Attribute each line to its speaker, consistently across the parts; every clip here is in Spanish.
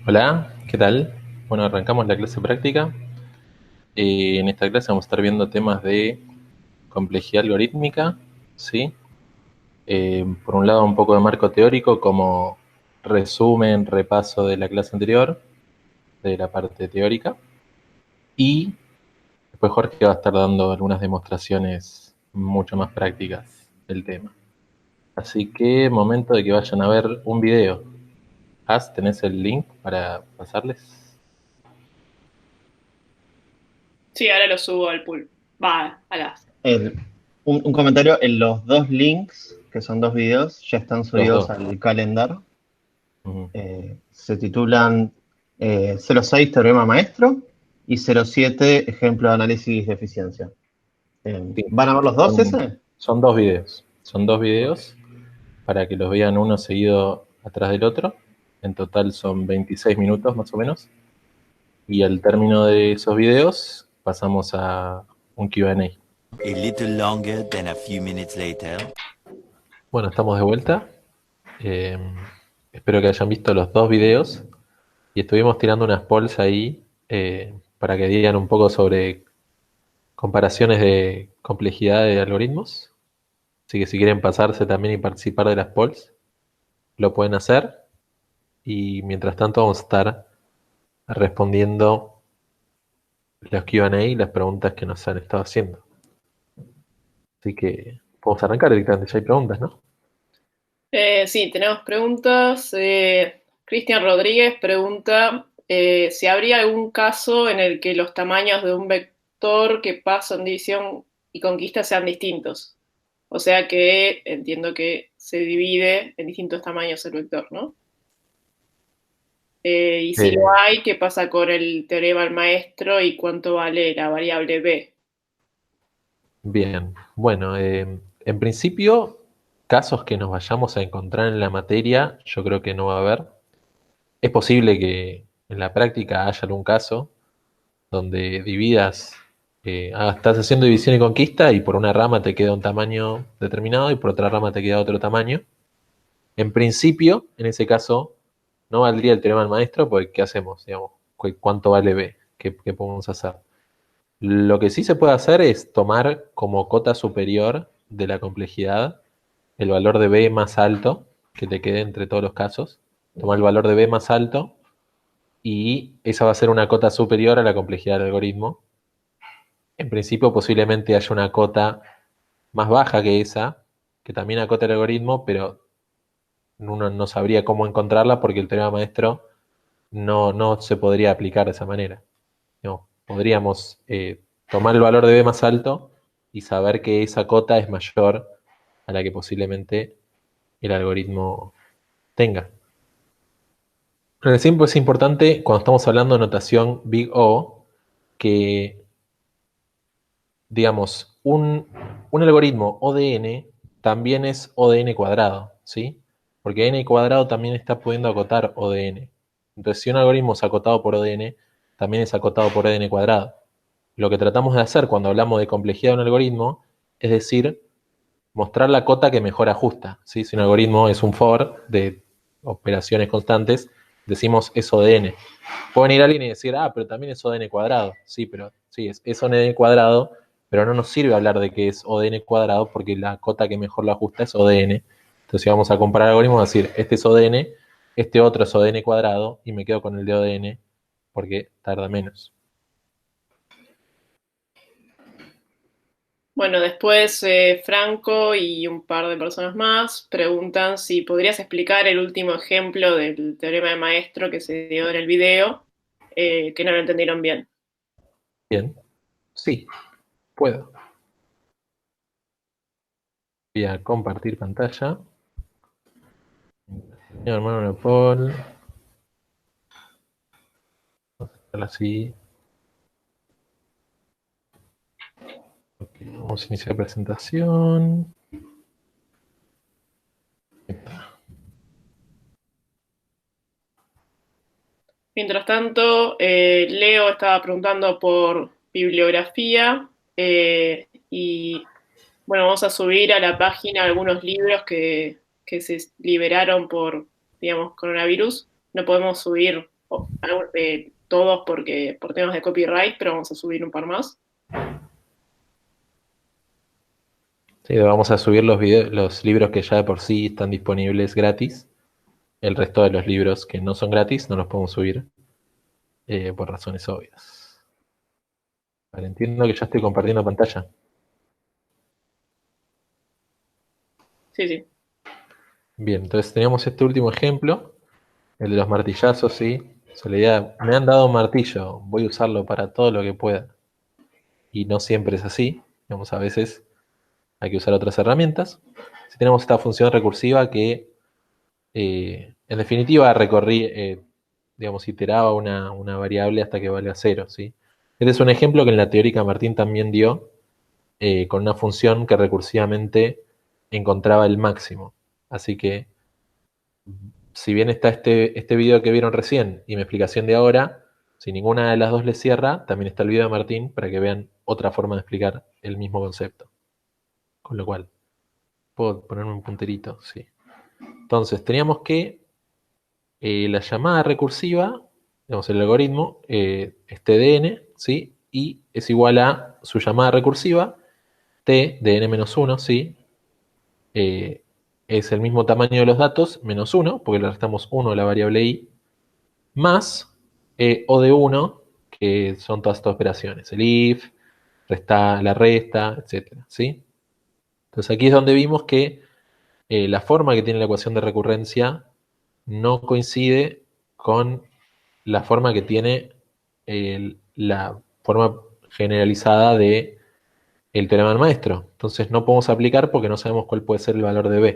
Speaker 1: Hola, ¿qué tal? Bueno, arrancamos la clase práctica. En esta clase vamos a estar viendo temas de complejidad algorítmica, ¿sí? Por un lado, un poco de marco teórico como resumen, repaso de la clase anterior, de la parte teórica. Y después Jorge va a estar dando algunas demostraciones mucho más prácticas del tema. Así que momento de que vayan a ver un video. ¿Tenés el link para pasarles?
Speaker 2: Sí, ahora lo subo al pool. Va, a las.
Speaker 3: El- un comentario, en los dos links, que son dos videos, ya están
Speaker 1: Los
Speaker 3: subidos
Speaker 1: dos.
Speaker 3: al calendar.
Speaker 1: Ujú.
Speaker 3: Se titulan 06 Teorema Maestro y 07 Ejemplo de Análisis de Eficiencia.
Speaker 1: Sí,
Speaker 3: ¿Van a ver los dos
Speaker 1: son,
Speaker 3: ese?
Speaker 1: son dos videos. Son dos videos para que los vean uno seguido atrás del otro. En total son 26 minutos más o menos. Y al término de esos videos pasamos a un Q&A.
Speaker 4: A little longer than a few minutes later.
Speaker 1: Bueno, estamos de vuelta. Eh, Espero que hayan visto los dos videos. Y estuvimos tirando unas polls ahí para que digan un poco sobre comparaciones de complejidad de algoritmos. Así que si quieren pasarse también y participar de las polls, lo pueden hacer. Y mientras tanto vamos a estar respondiendo los Q&A y las preguntas que nos han estado haciendo. Así que podemos arrancar directamente, ya hay preguntas, ¿no?
Speaker 2: Sí, tenemos preguntas. Cristian Rodríguez pregunta si habría algún caso en el que los tamaños de un vector que pasa en división y conquista sean distintos. O sea que entiendo que se divide en distintos tamaños el vector, ¿no? Y si lo
Speaker 1: Eh,
Speaker 2: hay, ¿qué pasa con el teorema del maestro y cuánto vale la variable b?
Speaker 1: Bien, bueno, en principio, casos que nos vayamos a encontrar en la materia, yo creo que no va a haber. Es posible que en la práctica haya algún caso donde dividas, estás haciendo división y conquista y por una rama te queda un tamaño determinado y por otra rama te queda otro tamaño. En principio, en ese caso, no valdría el teorema del maestro, porque ¿qué hacemos? Digamos, ¿cuánto vale B? ¿Qué podemos hacer? Lo que sí se puede hacer es tomar como cota superior de la complejidad el valor de B más alto, que te quede entre todos los casos. Tomar el valor de B más alto y esa va a ser una cota superior a la complejidad del algoritmo. En principio, posiblemente haya una cota más baja que esa, que también acota el algoritmo, pero uno no sabría cómo encontrarla porque el teorema maestro no se podría aplicar de esa manera. No, podríamos tomar el valor de B más alto y saber que esa cota es mayor a la que posiblemente el algoritmo tenga. Pero siempre es importante, cuando estamos hablando de notación Big O, que, digamos, un algoritmo ODN también es ODN cuadrado, ¿sí? Porque n cuadrado también está pudiendo acotar ODN. Entonces, si un algoritmo es acotado por ODN, también es acotado por ODN cuadrado. Lo que tratamos de hacer cuando hablamos de complejidad de un algoritmo es decir, mostrar la cota que mejor ajusta, ¿sí? Si un algoritmo es un for de operaciones constantes, decimos es ODN. Pueden ir a alguien y decir, pero también es ODN cuadrado. Sí, pero sí, es ODN cuadrado, pero no nos sirve hablar de que es ODN cuadrado porque la cota que mejor lo ajusta es ODN. Entonces, si vamos a comparar algoritmos, vamos a decir, este es ODN, este otro es ODN cuadrado, y me quedo con el de ODN porque tarda menos.
Speaker 2: Bueno, después Franco y un par de personas más preguntan si podrías explicar el último ejemplo del teorema de maestro que se dio en el video, que no lo entendieron bien.
Speaker 1: Bien, sí, puedo. Voy a compartir pantalla. Mi hermano Leopold. Vamos a hacerlo así. Ok, vamos a iniciar presentación.
Speaker 2: Mientras tanto, Leo estaba preguntando por bibliografía y bueno, vamos a subir a la página algunos libros que se liberaron por, digamos, coronavirus. No podemos subir todos por temas de copyright, pero vamos a subir un par más.
Speaker 1: Sí, vamos a subir los libros que ya de por sí están disponibles gratis. El resto de los libros que no son gratis no los podemos subir por razones obvias. Vale, entiendo que ya estoy compartiendo pantalla.
Speaker 2: Sí, sí.
Speaker 1: Bien, entonces teníamos este último ejemplo, el de los martillazos, ¿sí? Soledad, me han dado un martillo, voy a usarlo para todo lo que pueda. Y no siempre es así, digamos, a veces hay que usar otras herramientas. Si tenemos esta función recursiva que, en definitiva, digamos, iteraba una variable hasta que valga 0, ¿sí? Este es un ejemplo que en la teórica Martín también dio, con una función que recursivamente encontraba el máximo. Así que, si bien está este video que vieron recién y mi explicación de ahora, si ninguna de las dos les cierra, también está el video de Martín para que vean otra forma de explicar el mismo concepto. Con lo cual, puedo ponerme un punterito, sí. Entonces, teníamos que la llamada recursiva, digamos, el algoritmo, es tdn, ¿sí? Y es igual a su llamada recursiva, t de n-1, ¿sí? Es el mismo tamaño de los datos, menos 1, porque le restamos 1 a la variable i, más o de 1, que son todas estas operaciones, el if, la resta, etcétera, ¿sí? Entonces aquí es donde vimos que la forma que tiene la ecuación de recurrencia no coincide con la forma que tiene la forma generalizada de el teorema del maestro. Entonces no podemos aplicar porque no sabemos cuál puede ser el valor de b.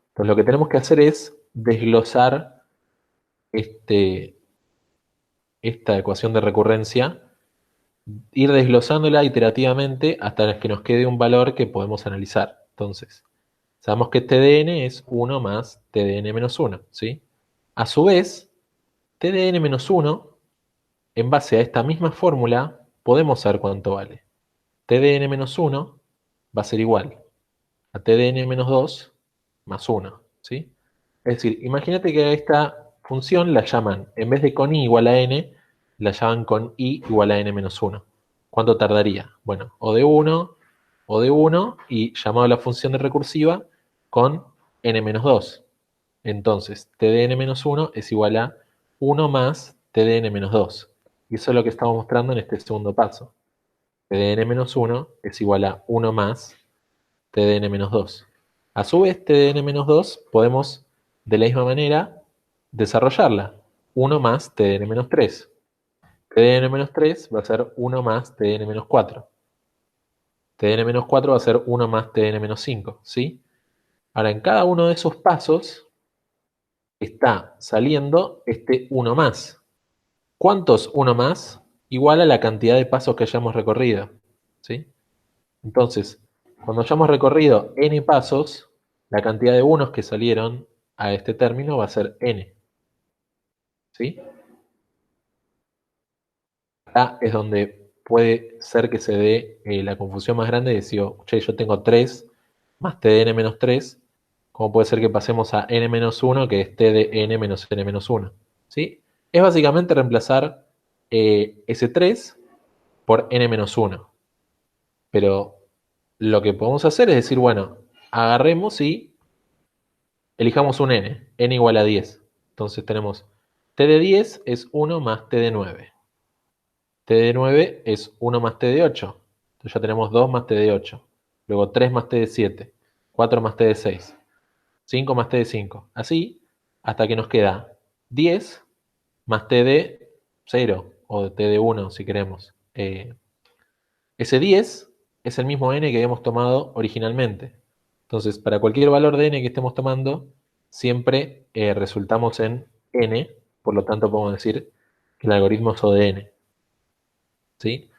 Speaker 1: Entonces lo que tenemos que hacer es desglosar esta ecuación de recurrencia, ir desglosándola iterativamente hasta que nos quede un valor que podemos analizar. Entonces, sabemos que tdn es 1 más tdn menos 1, ¿sí? A su vez, tdn menos 1, en base a esta misma fórmula, podemos saber cuánto vale. Tdn menos 1 va a ser igual a tdn menos 2 más 1, ¿sí? Es decir, imagínate que a esta función la llaman, en vez de con i igual a n, la llaman con i igual a n menos 1. ¿Cuánto tardaría? Bueno, o de 1 y llamado a la función de recursiva con n menos 2. Entonces, tdn menos 1 es igual a 1 más tdn menos 2. Y eso es lo que estamos mostrando en este segundo paso. Tdn menos 1 es igual a 1 más tdn menos 2. A su vez, tdn menos 2 podemos de la misma manera desarrollarla. 1 más tdn menos 3. Tdn menos 3 va a ser 1 más tdn menos 4. Tdn menos 4 va a ser 1 más tdn menos 5, ¿sí? Ahora, en cada uno de esos pasos está saliendo este 1 más. ¿Cuántos 1 más? Igual a la cantidad de pasos que hayamos recorrido, ¿sí? Entonces, cuando hayamos recorrido n pasos, la cantidad de unos que salieron a este término va a ser n, ¿sí? Acá es donde puede ser que se dé la confusión más grande de decir, che, yo tengo 3 más t de n menos 3, ¿cómo puede ser que pasemos a n menos 1, que es t de n menos n menos 1? ¿Sí? Es básicamente reemplazar ese 3 por n menos 1. Pero lo que podemos hacer es decir, bueno, agarremos y elijamos un n igual a 10. Entonces tenemos t de 10 es 1 más t de 9. T de 9 es 1 más t de 8. Entonces ya tenemos 2 más t de 8. Luego 3 más t de 7. 4 más t de 6. 5 más t de 5. Así hasta que nos queda 10 más t de 0 o t de 1 si queremos. Ese 10 es el mismo n que habíamos tomado originalmente. Entonces, para cualquier valor de n que estemos tomando, siempre resultamos en n, por lo tanto podemos decir que el algoritmo es O de n. ¿Sí?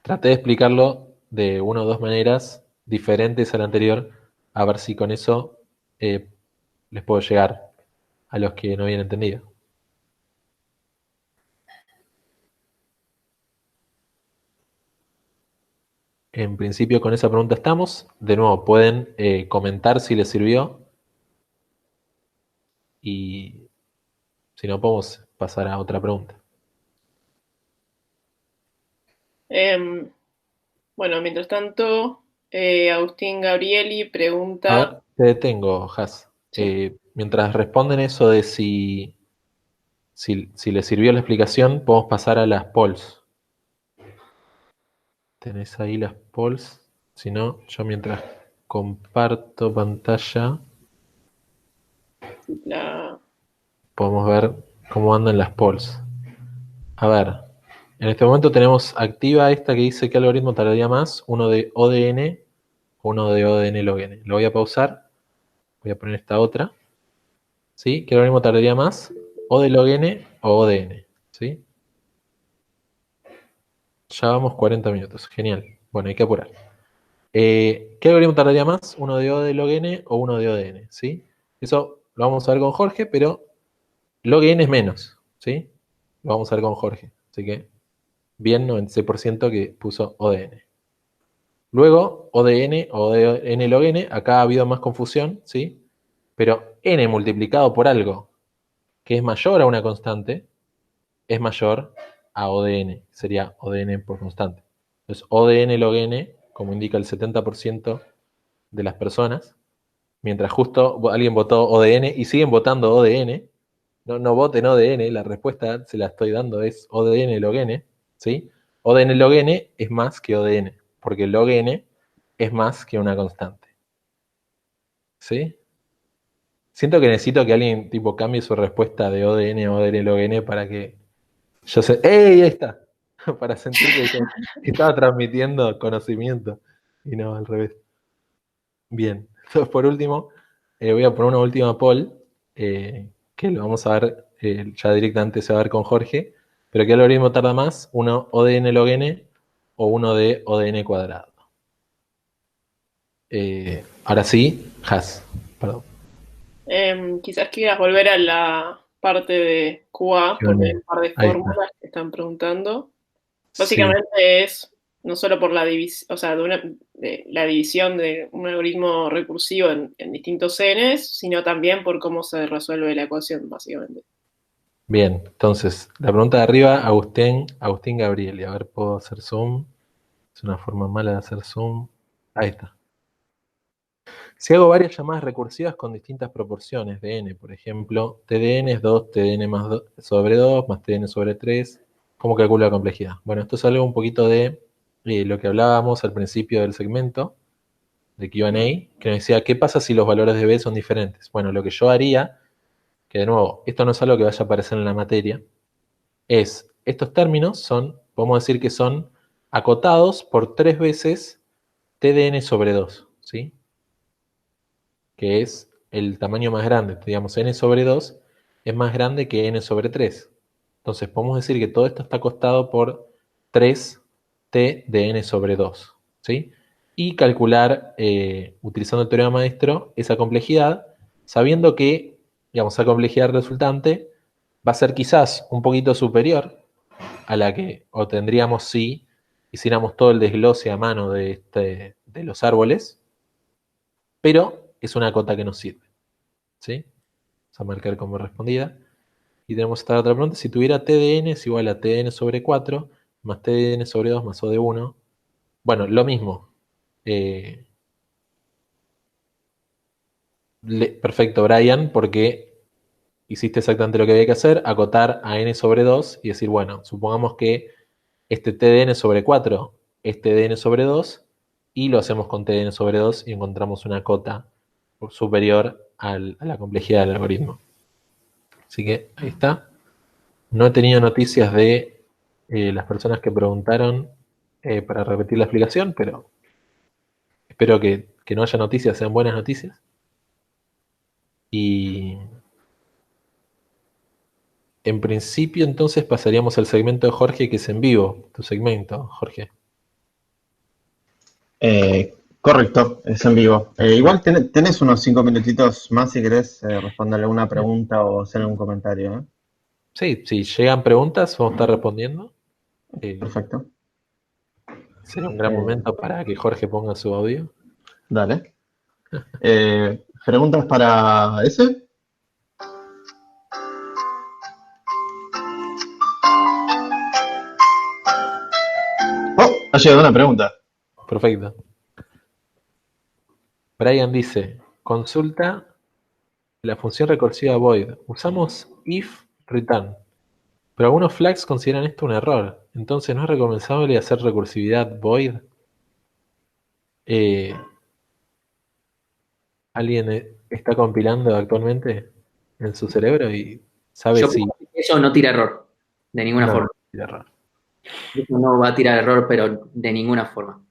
Speaker 1: Traté de explicarlo de una o dos maneras diferentes a la anterior, a ver si con eso les puedo llegar a los que no habían entendido. En principio con esa pregunta estamos. De nuevo, pueden comentar si les sirvió. Y si no, podemos pasar a otra pregunta.
Speaker 2: Bueno, mientras tanto, Agustín Gabrieli
Speaker 1: A
Speaker 2: pregunta.
Speaker 1: ver, te detengo, Has.
Speaker 2: Sí.
Speaker 1: Mientras responden eso de si les sirvió la explicación, podemos pasar a las polls. ¿Tenés ahí las polls? Si no, yo mientras comparto pantalla,
Speaker 2: La,
Speaker 1: podemos ver cómo andan las polls. A ver, en este momento tenemos activa esta que dice qué algoritmo tardaría más, uno de ODN o uno de ODN log n. Lo voy a pausar, voy a poner esta otra. ¿Sí? ¿Qué algoritmo tardaría más? ¿O de log n o ODN? ¿Sí? Ya vamos 40 minutos, genial. Bueno, hay que apurar. ¿Qué algoritmo tardaría más? ¿Uno de O de log n o uno de ODN? ¿Sí? Eso lo vamos a ver con Jorge, pero log n es menos, ¿sí? Lo vamos a ver con Jorge. Así que, bien, 96% que puso ODN. Luego, ODN o ODN log n, acá ha habido más confusión, ¿sí? Pero n multiplicado por algo que es mayor a una constante, es mayor a ODN, sería ODN por constante. Entonces, ODN log n, como indica el 70% de las personas, mientras justo alguien votó ODN y siguen votando ODN, no voten ODN, la respuesta se la estoy dando es ODN log n, ¿sí? ODN log n es más que ODN, porque log n es más que una constante. ¿Sí? Siento que necesito que alguien tipo cambie su respuesta de ODN a ODN log n para que yo sé. ¡Ey! Ahí está. Para sentir que estaba transmitiendo conocimiento y no al revés. Bien. Entonces, por último, voy a poner una última poll que lo vamos a ver ya directamente se va a ver con Jorge. Pero ¿qué algoritmo tarda más? ¿Uno ODN log n o uno de ODN cuadrado? Ahora sí, Has. Perdón.
Speaker 2: Quizás quieras volver a la parte de QA, porque hay
Speaker 1: Q&A.
Speaker 2: un par de
Speaker 1: Ahí está.
Speaker 2: fórmulas que están preguntando.
Speaker 1: Sí.
Speaker 2: Básicamente es no solo por la división, o sea, de la división de un algoritmo recursivo en distintos n's, sino también por cómo se resuelve la ecuación, básicamente.
Speaker 1: Bien, entonces, la pregunta de arriba, Agustín Gabriel. Y a ver, ¿puedo hacer zoom? Es una forma mala de hacer zoom. Ahí está. Si hago varias llamadas recursivas con distintas proporciones de n, por ejemplo, tdn es 2, tdn más 2 sobre 2, más tdn sobre 3, ¿cómo calculo la complejidad? Bueno, esto es algo un poquito de lo que hablábamos al principio del segmento de Q&A, que nos decía, ¿qué pasa si los valores de b son diferentes? Bueno, lo que yo haría, que de nuevo, esto no es algo que vaya a aparecer en la materia, es, estos términos son, podemos decir que son acotados por 3 veces tdn sobre 2, ¿sí? Que es el tamaño más grande. Digamos, n sobre 2 es más grande que n sobre 3. Entonces podemos decir que todo esto está acostado por 3t de n sobre 2. ¿Sí? Y calcular, utilizando el teorema maestro, esa complejidad, sabiendo que, digamos, esa complejidad resultante va a ser quizás un poquito superior a la que obtendríamos si hiciéramos todo el desglose a mano de los árboles, pero es una cota que nos sirve. ¿Sí? Vamos a marcar como respondida. Y tenemos esta otra pregunta. Si tuviera t de n es igual a t de n sobre 4 más t de n sobre 2 más o de 1. Bueno, lo mismo. Perfecto, Brian, porque hiciste exactamente lo que había que hacer, acotar a n sobre 2 y decir, bueno, supongamos que este t de n sobre 4 es t de n sobre 2 y lo hacemos con t de n sobre 2 y encontramos una cota superior a la complejidad del algoritmo. Así que ahí está. No he tenido noticias de las personas que preguntaron para repetir la explicación, pero espero que no haya noticias, sean buenas noticias. Y en principio entonces pasaríamos al segmento de Jorge, que es en vivo. Tu segmento, Jorge.
Speaker 3: Correcto, es en vivo. Igual tenés unos 5 minutitos más si querés responder alguna pregunta o hacer algún comentario, ¿eh?
Speaker 1: Sí, si llegan preguntas, vamos a estar respondiendo.
Speaker 3: Perfecto.
Speaker 1: Sería un gran momento para que Jorge ponga su audio.
Speaker 3: Dale. ¿Preguntas para ese? Oh, ha llegado una pregunta.
Speaker 1: Perfecto. Brian dice, consulta la función recursiva void. Usamos if return, pero algunos flags consideran esto un error. Entonces, ¿no es recomendable hacer recursividad void? Eh, ¿Alguien está compilando actualmente en su cerebro y sabe
Speaker 5: Yo
Speaker 1: si...
Speaker 5: creo que eso no tira error, de ninguna
Speaker 1: No,
Speaker 5: forma.
Speaker 1: tiene error.
Speaker 5: Eso no va a tirar error, pero de ninguna forma.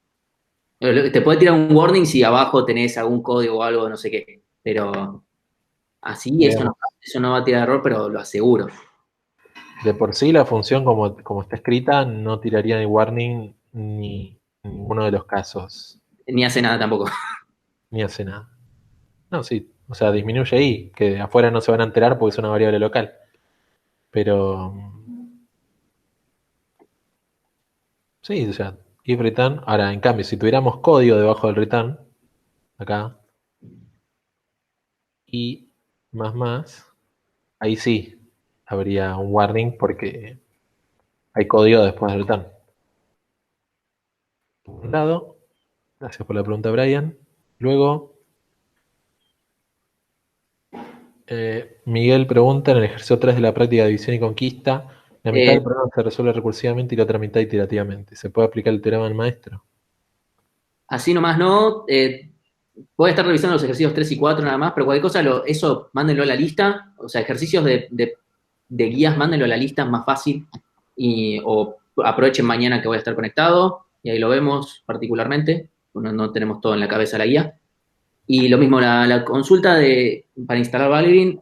Speaker 5: Te puede tirar un warning si abajo tenés algún código o algo, no sé qué. Pero así
Speaker 1: Digamos,
Speaker 5: eso no va a tirar error, pero lo aseguro.
Speaker 1: de por sí la función como está escrita no tiraría ni warning ni ninguno de los casos,
Speaker 5: Ni hace nada tampoco.
Speaker 1: ni hace nada. No, sí, o sea, disminuye ahí, que de afuera no se van a enterar porque es una variable local. Pero sí, o sea, if return. Ahora, en cambio, si tuviéramos código debajo del return, acá, y más, ahí sí habría un warning porque hay código después del return. Por un lado, gracias por la pregunta, Brian. Luego, Miguel pregunta, en el ejercicio 3 de la práctica de división y conquista, la mitad
Speaker 5: Eh,
Speaker 1: del programa se resuelve recursivamente y la otra mitad iterativamente. ¿Se puede aplicar el teorema del maestro?
Speaker 5: Así nomás no. Voy a estar revisando los ejercicios 3 y 4 nada más, pero cualquier cosa, eso mándenlo a la lista. O sea, ejercicios de guías, mándenlo a la lista, es más fácil. O aprovechen mañana que voy a estar conectado y ahí lo vemos particularmente. No tenemos todo en la cabeza la guía. Y lo mismo, la consulta para instalar Valgrind,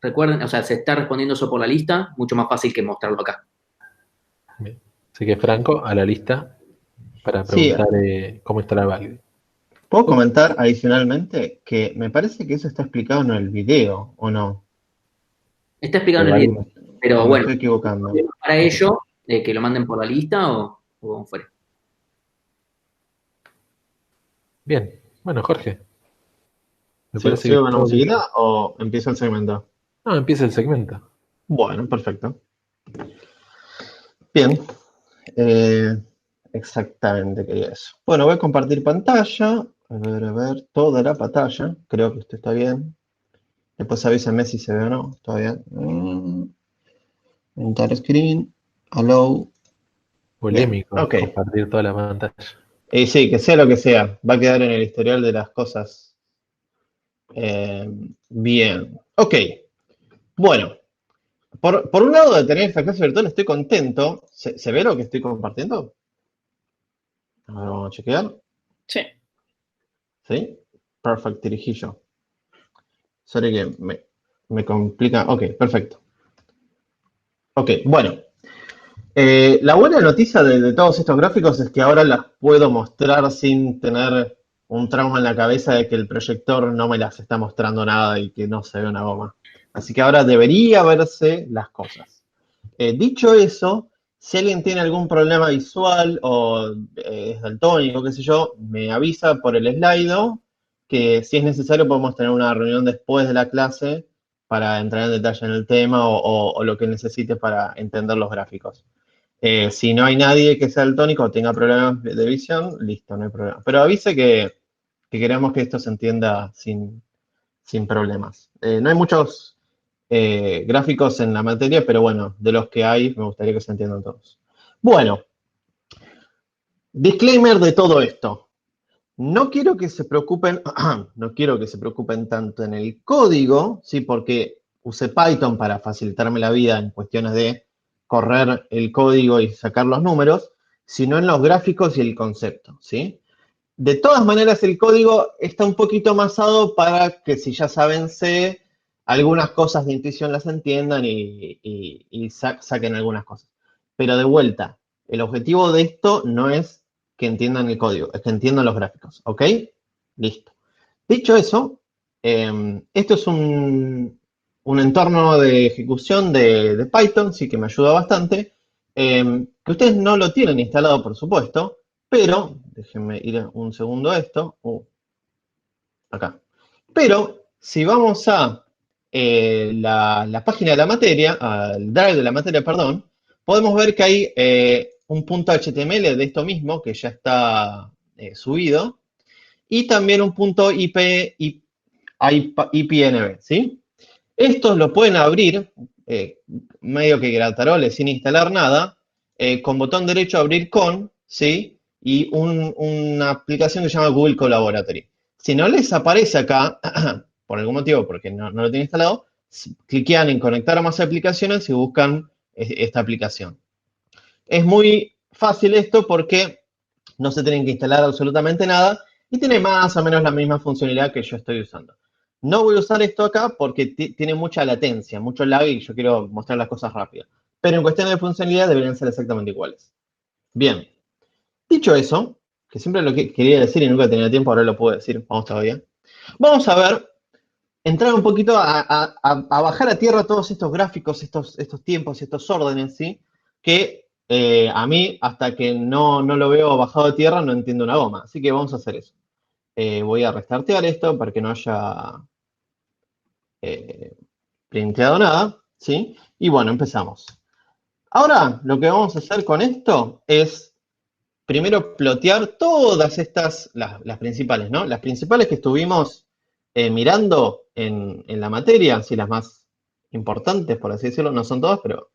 Speaker 5: recuerden, o sea, se está respondiendo eso por la lista, mucho más fácil que mostrarlo acá.
Speaker 1: Bien. Así que Franco, a la lista para
Speaker 3: Sí,
Speaker 1: preguntar cómo instalar Valgrind.
Speaker 3: puedo comentar adicionalmente que me parece que eso está explicado en el video, ¿o no?
Speaker 5: Está explicado
Speaker 3: O,
Speaker 5: en el video, pero
Speaker 3: o me
Speaker 5: bueno,
Speaker 3: estoy equivocando.
Speaker 5: para ello, que lo manden por la lista o como fuere.
Speaker 1: Bien, bueno, Jorge, me
Speaker 3: ¿Sigo,
Speaker 1: parece que
Speaker 3: sigo con la
Speaker 1: todo dicho.
Speaker 3: musiquita o empiezo el segmento?
Speaker 1: No, empieza el segmento.
Speaker 3: Bueno, perfecto. Bien, eh, exactamente quería eso. Bueno, voy a compartir pantalla. A ver, toda la pantalla. Creo que esto está bien. Después avísenme si se ve o no. ¿Está bien? Enter screen. Allow. Bien,
Speaker 1: Polémico
Speaker 3: ok.
Speaker 1: compartir toda la pantalla.
Speaker 3: Y sí, que sea lo que sea. Va a quedar en el historial de las cosas. Bien, ok. Bueno, por un lado de tener esta clase virtual estoy contento. ¿Se ve lo que estoy compartiendo? A ver, vamos a chequear.
Speaker 2: Sí.
Speaker 3: ¿Sí? Perfect, dirigí yo. Sorry que me complica. Ok, perfecto. Ok, bueno. La buena noticia de todos estos gráficos es que ahora las puedo mostrar sin tener un trauma en la cabeza de que el proyector no me las está mostrando nada y que no se ve una goma. Así que ahora debería verse las cosas. Dicho eso, si alguien tiene algún problema visual o es daltónico, qué sé yo, me avisa por el Slido que si es necesario podemos tener una reunión después de la clase para entrar en detalle en el tema o lo que necesite para entender los gráficos. Si no hay nadie que sea daltónico o tenga problemas de visión, listo, no hay problema. Pero avise que queremos que esto se entienda sin problemas. No hay muchos gráficos en la materia, pero bueno, de los que hay, me gustaría que se entiendan todos. Bueno, disclaimer de todo esto. No quiero que se preocupen, no quiero que se preocupen tanto en el código, ¿sí? Porque usé Python para facilitarme la vida en cuestiones de correr el código y sacar los números, sino en los gráficos y el concepto, ¿sí? De todas maneras, el código está un poquito masado para que si ya saben C, algunas cosas de intuición las entiendan y saquen algunas cosas. Pero de vuelta, el objetivo de esto no es que entiendan el código, es que entiendan los gráficos, ¿ok? Listo. Dicho eso, esto es un entorno de ejecución de Python, sí que me ayuda bastante, que ustedes no lo tienen instalado, por supuesto, pero, déjenme ir un segundo a esto, acá. Pero, si vamos a la página de la materia, al drive de la materia, perdón, podemos ver que hay un punto HTML de esto mismo que ya está subido y también un punto IPNB, ¿sí? Estos lo pueden abrir, medio que grataroles sin instalar nada, con botón derecho abrir con, ¿sí? Y una aplicación que se llama Google Collaboratory. Si no les aparece acá, por algún motivo, porque no lo tienen instalado, cliquean en conectar a más aplicaciones y buscan esta aplicación. Es muy fácil esto porque no se tienen que instalar absolutamente nada y tiene más o menos la misma funcionalidad que yo estoy usando. No voy a usar esto acá porque tiene mucha latencia, mucho lag y yo quiero mostrar las cosas rápido. Pero en cuestión de funcionalidad deberían ser exactamente iguales. Bien, dicho eso, que siempre lo que quería decir y nunca tenía tiempo, ahora lo puedo decir, vamos todavía. Vamos a ver, entrar un poquito a bajar a tierra todos estos gráficos, estos tiempos, estos órdenes, ¿sí? Que a mí, hasta que no lo veo bajado a tierra, no entiendo una goma. Así que vamos a hacer eso. Voy a restartear esto para que no haya printeado nada, ¿sí? Y bueno, empezamos. Ahora, lo que vamos a hacer con esto es, primero, plotear todas estas, las principales, ¿no? Las principales que estuvimos mirando en la materia, sí, las más importantes, por así decirlo, no son todas, pero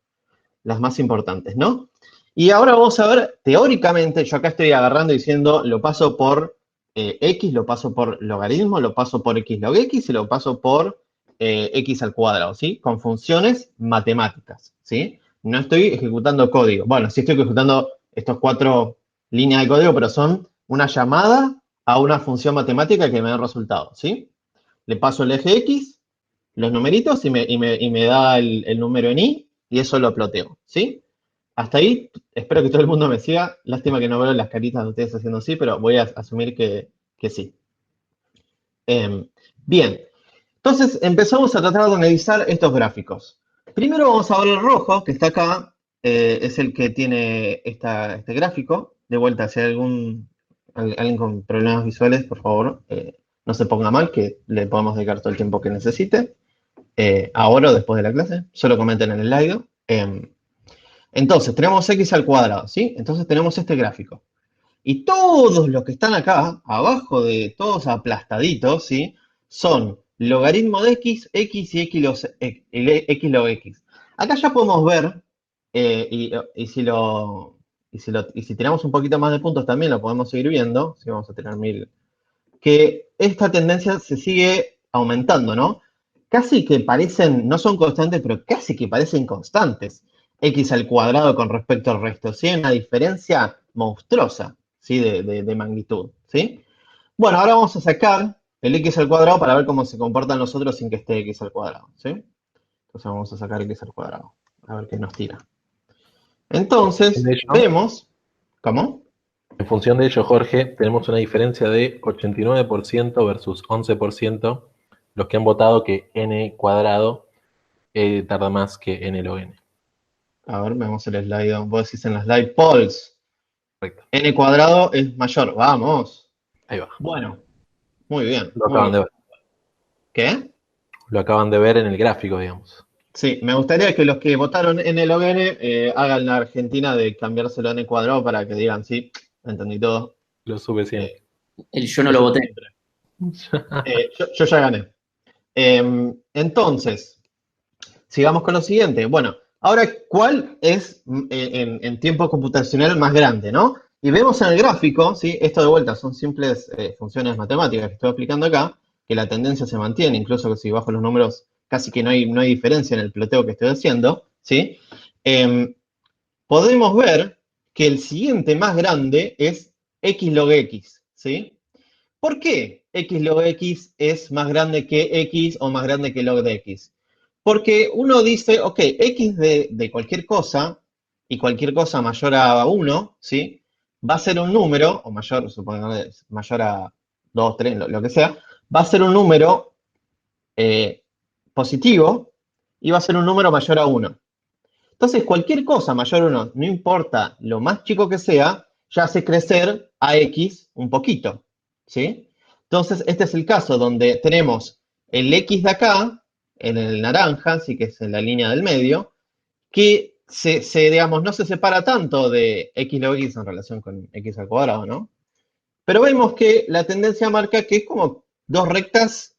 Speaker 3: las más importantes, ¿no? Y ahora vamos a ver, teóricamente, yo acá estoy agarrando y diciendo, lo paso por x, lo paso por logaritmo, lo paso por x log x y lo paso por x al cuadrado, ¿sí? Con funciones matemáticas, ¿sí? No estoy ejecutando código. Bueno, sí estoy ejecutando estos 4 líneas de código, pero son una llamada a una función matemática que me da resultado, ¿sí? Le paso el eje x, los numeritos y me da el número en y eso lo ploteo, ¿sí? Hasta ahí, espero que todo el mundo me siga. Lástima que no veo las caritas de ustedes haciendo así, pero voy a asumir que sí. Bien, entonces empezamos a tratar de analizar estos gráficos. Primero vamos a ver el rojo, que está acá, es el que tiene este gráfico. De vuelta, si hay alguien con problemas visuales, por favor, no se ponga mal, que le podemos dedicar todo el tiempo que necesite. Ahora o después de la clase, solo comenten en el slide. Entonces, tenemos x al cuadrado, ¿sí? Entonces tenemos este gráfico. Y todos los que están acá, abajo de todos aplastaditos, ¿sí? Son logaritmo de x, x y x log x. Acá ya podemos ver, y si tiramos un poquito más de puntos también lo podemos seguir viendo, si vamos a tener 1000, que esta tendencia se sigue aumentando, ¿no? Casi que parecen, no son constantes, pero casi que parecen constantes. X al cuadrado con respecto al resto, ¿sí? Una diferencia monstruosa, ¿sí? De magnitud, ¿sí? Bueno, ahora vamos a sacar el x al cuadrado para ver cómo se comportan los otros sin que esté x al cuadrado, ¿sí? Entonces vamos a sacar x al cuadrado, a ver qué nos tira. Entonces,
Speaker 1: De hecho,
Speaker 3: vemos, ¿cómo?
Speaker 1: en función de ello, Jorge, tenemos una diferencia de 89% versus 11%, los que han votado que n cuadrado tarda más que n log n.
Speaker 3: A ver, veamos el slide, vos decís en la slide polls.
Speaker 1: Correcto.
Speaker 3: N cuadrado es mayor, vamos.
Speaker 1: Ahí va.
Speaker 3: Bueno, muy bien.
Speaker 1: Lo
Speaker 3: muy
Speaker 1: acaban
Speaker 3: bien.
Speaker 1: de ver.
Speaker 3: ¿Qué?
Speaker 1: Lo acaban de ver en el gráfico, digamos.
Speaker 3: Sí, me gustaría que los que votaron en el ON hagan la Argentina de cambiárselo a N cuadrado para que digan, sí, entendí todo.
Speaker 1: Lo sube siempre.
Speaker 5: Yo no lo voté.
Speaker 3: Yo ya gané. Entonces, sigamos con lo siguiente. Bueno, ahora, ¿cuál es en tiempo computacional más grande, no? Y vemos en el gráfico, ¿sí? Esto de vuelta son simples funciones matemáticas que estoy aplicando acá, que la tendencia se mantiene, incluso que si bajo los números casi que no hay diferencia en el ploteo que estoy haciendo, ¿sí? Podemos ver que el siguiente más grande es x log x, ¿sí? ¿Por qué x log x es más grande que x o más grande que log de x? Porque uno dice, ok, x de cualquier cosa, y cualquier cosa mayor a 1, ¿sí? Va a ser un número, o mayor, supongamos, mayor a 2, 3, lo que sea, va a ser un número positivo y va a ser un número mayor a 1. Entonces, cualquier cosa mayor a 1, no importa lo más chico que sea, ya hace crecer a x un poquito, ¿sí? Entonces, este es el caso donde tenemos el x de acá, en el naranja, así que es en la línea del medio, que digamos, no se separa tanto de x log x en relación con x al cuadrado, ¿no? Pero vemos que la tendencia marca que es como dos rectas,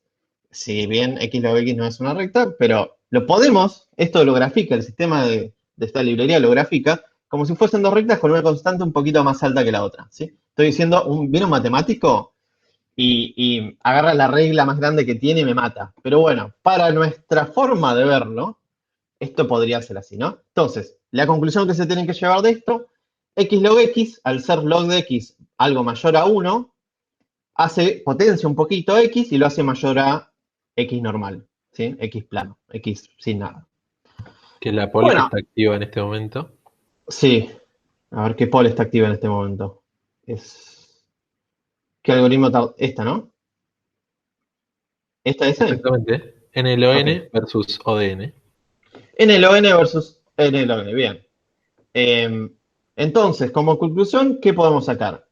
Speaker 3: si bien x log x no es una recta, pero esto lo grafica, el sistema de esta librería lo grafica, como si fuesen dos rectas con una constante un poquito más alta que la otra, ¿sí? Estoy diciendo, viene un matemático y agarra la regla más grande que tiene y me mata. Pero bueno, para nuestra forma de verlo, esto podría ser así, ¿no? Entonces, la conclusión que se tiene que llevar de esto, x log x, al ser log de x algo mayor a 1, potencia un poquito x y lo hace mayor a x normal, ¿sí? X plano, x sin nada.
Speaker 1: Que la pol
Speaker 3: Bueno,
Speaker 1: está activa en este momento.
Speaker 3: sí. A ver qué pol está activa en este momento. ¿Qué algoritmo está? Esta, ¿no? ¿Esta es?
Speaker 1: Exactamente. NLON
Speaker 3: Ok.
Speaker 1: versus ODN.
Speaker 3: NLON versus NLON, bien. Entonces, como conclusión, ¿qué podemos sacar?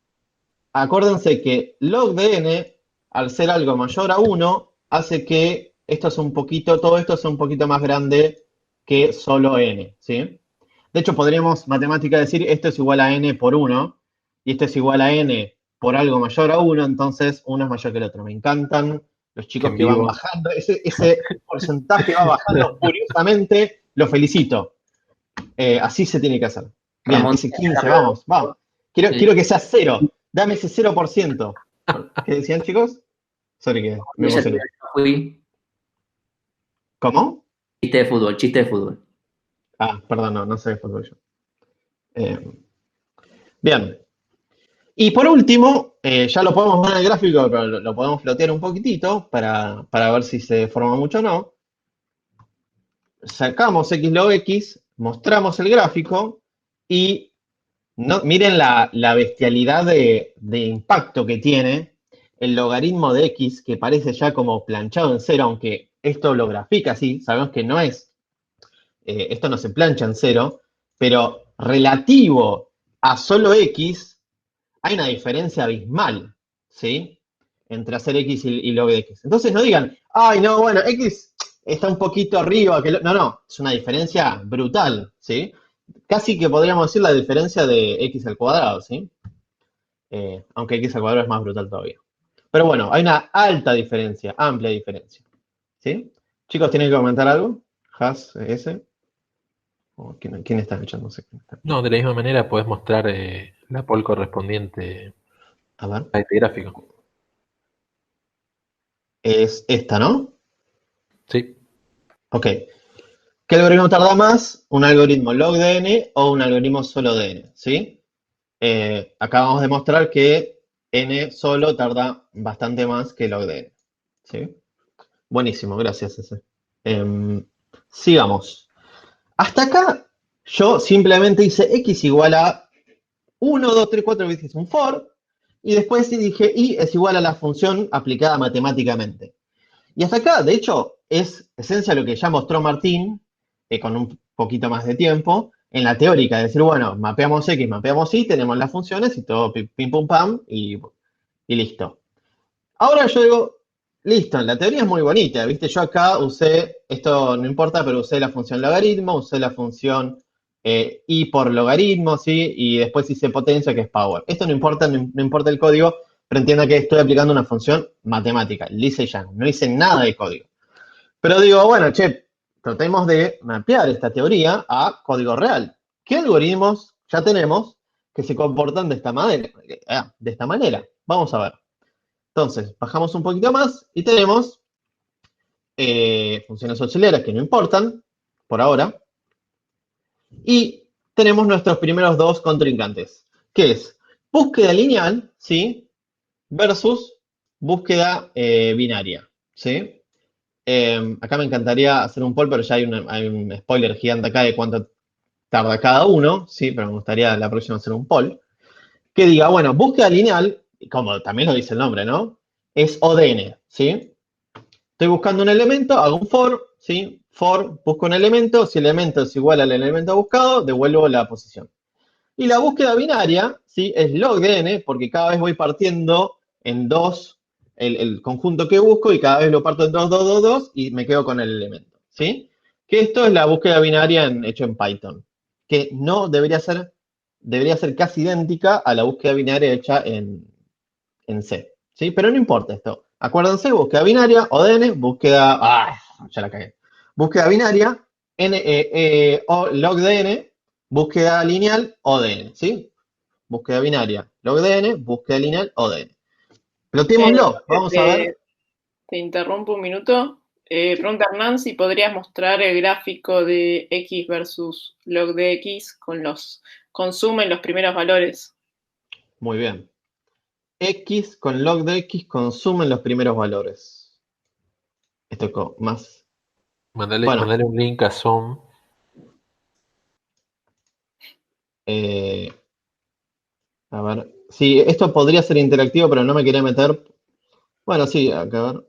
Speaker 3: Acuérdense que log de n, al ser algo mayor a 1, hace que todo esto sea un poquito más grande que solo n, ¿sí? De hecho, podríamos matemática decir esto es igual a n por 1 y esto es igual a n por algo mayor a 1, entonces uno es mayor que el otro. Me encantan los
Speaker 1: Que
Speaker 3: chicos
Speaker 1: en
Speaker 3: que van
Speaker 1: vivo.
Speaker 3: bajando, ese porcentaje va bajando furiosamente, lo felicito. Así se tiene que hacer. Bien,
Speaker 5: Ramón,
Speaker 3: ese 15, vamos. Quiero que sea cero. Dame ese 0%. ¿Qué decían, chicos? Sorry que me
Speaker 5: ya
Speaker 3: emocioné.
Speaker 5: fui.
Speaker 3: ¿Cómo?
Speaker 5: Chiste de fútbol, chiste de fútbol.
Speaker 3: Ah, perdón, no sé de fútbol yo. Bien. Y por último, ya lo podemos ver en el gráfico, pero lo podemos flotear un poquitito para ver si se forma mucho o no. Sacamos x log x, mostramos el gráfico y miren la bestialidad de impacto que tiene el logaritmo de x, que parece ya como planchado en cero, aunque esto lo grafica así, sabemos que no es, esto no se plancha en cero, pero relativo a solo x, hay una diferencia abismal, ¿sí? Entre hacer x y log de x. Entonces no digan, ay, no, bueno, x está un poquito arriba, no, es una diferencia brutal, ¿sí? Casi que podríamos decir la diferencia de x al cuadrado, ¿sí? Aunque x al cuadrado es más brutal todavía. Pero bueno, hay una alta diferencia, amplia diferencia, ¿sí? Chicos, ¿tienen que comentar algo? ¿Has ese? ¿Quién está escuchando? No sé quién está.
Speaker 1: No, de la misma manera puedes mostrar la pol correspondiente
Speaker 3: A ver.
Speaker 1: a este gráfico.
Speaker 3: Es esta, ¿no?
Speaker 1: Sí.
Speaker 3: Ok. ¿Qué algoritmo tarda más? ¿Un algoritmo log de n o un algoritmo solo de n? ¿Sí? Acá vamos a demostrar que n solo tarda bastante más que log de n. ¿Sí? Buenísimo, gracias ese. Sigamos. Hasta acá yo simplemente hice x igual a 1, 2, 3, 4 veces un for, y después dije y es igual a la función aplicada matemáticamente. Y hasta acá, de hecho, es esencia lo que ya mostró Martín, con un poquito más de tiempo, en la teórica, de decir, bueno, mapeamos X, mapeamos Y, tenemos las funciones y todo pim pum pam y listo. Ahora yo digo, listo, la teoría es muy bonita, ¿viste? Yo acá usé, esto no importa, pero usé la función logaritmo, usé la función y por logaritmo, ¿sí? Y después hice potencia, que es power. Esto no importa, no importa el código, pero entienda que estoy aplicando una función matemática, lisa y llana. No hice nada de código. Pero digo, bueno, che, tratemos de mapear esta teoría a código real. ¿Qué algoritmos ya tenemos que se comportan de esta manera? Vamos a ver. Entonces, bajamos un poquito más y tenemos funciones auxiliares que no importan, por ahora. Y tenemos nuestros primeros dos contrincantes, que es búsqueda lineal, ¿sí? Versus búsqueda binaria, ¿sí? Acá me encantaría hacer un poll, pero ya hay un spoiler gigante acá de cuánto tarda cada uno, ¿sí? Pero me gustaría la próxima hacer un poll. Que diga, bueno, búsqueda lineal, como también lo dice el nombre, ¿no? Es ODN, ¿sí? Estoy buscando un elemento, hago un for, ¿sí? For, busco un elemento, si el elemento es igual al elemento buscado, devuelvo la posición. Y la búsqueda binaria, ¿sí? Es log de n, porque cada vez voy partiendo en dos el conjunto que busco y cada vez lo parto en 2, 2, 2, 2 y me quedo con el elemento, ¿sí? Que esto es la búsqueda binaria hecho en Python. que no debería ser casi idéntica a la búsqueda binaria hecha en C, ¿sí? Pero no importa esto. Acuérdense, búsqueda binaria, ODN, ya la cagué. Búsqueda binaria, o logDN, búsqueda lineal, ODN, ¿sí? Búsqueda binaria, logDN, búsqueda lineal, ODN. Plotémoslo, vamos a ver.
Speaker 2: Te interrumpo un minuto. Pregunta Hernán si podrías mostrar el gráfico de X versus log de X con los consumen los primeros valores.
Speaker 3: Muy bien. X con log de X consumen los primeros valores. Esto más.
Speaker 1: Mandale,
Speaker 3: Bueno.
Speaker 1: mandale un link a Zoom.
Speaker 3: A ver. Sí, esto podría ser interactivo, pero no me quería meter. Bueno, sí, acá a ver.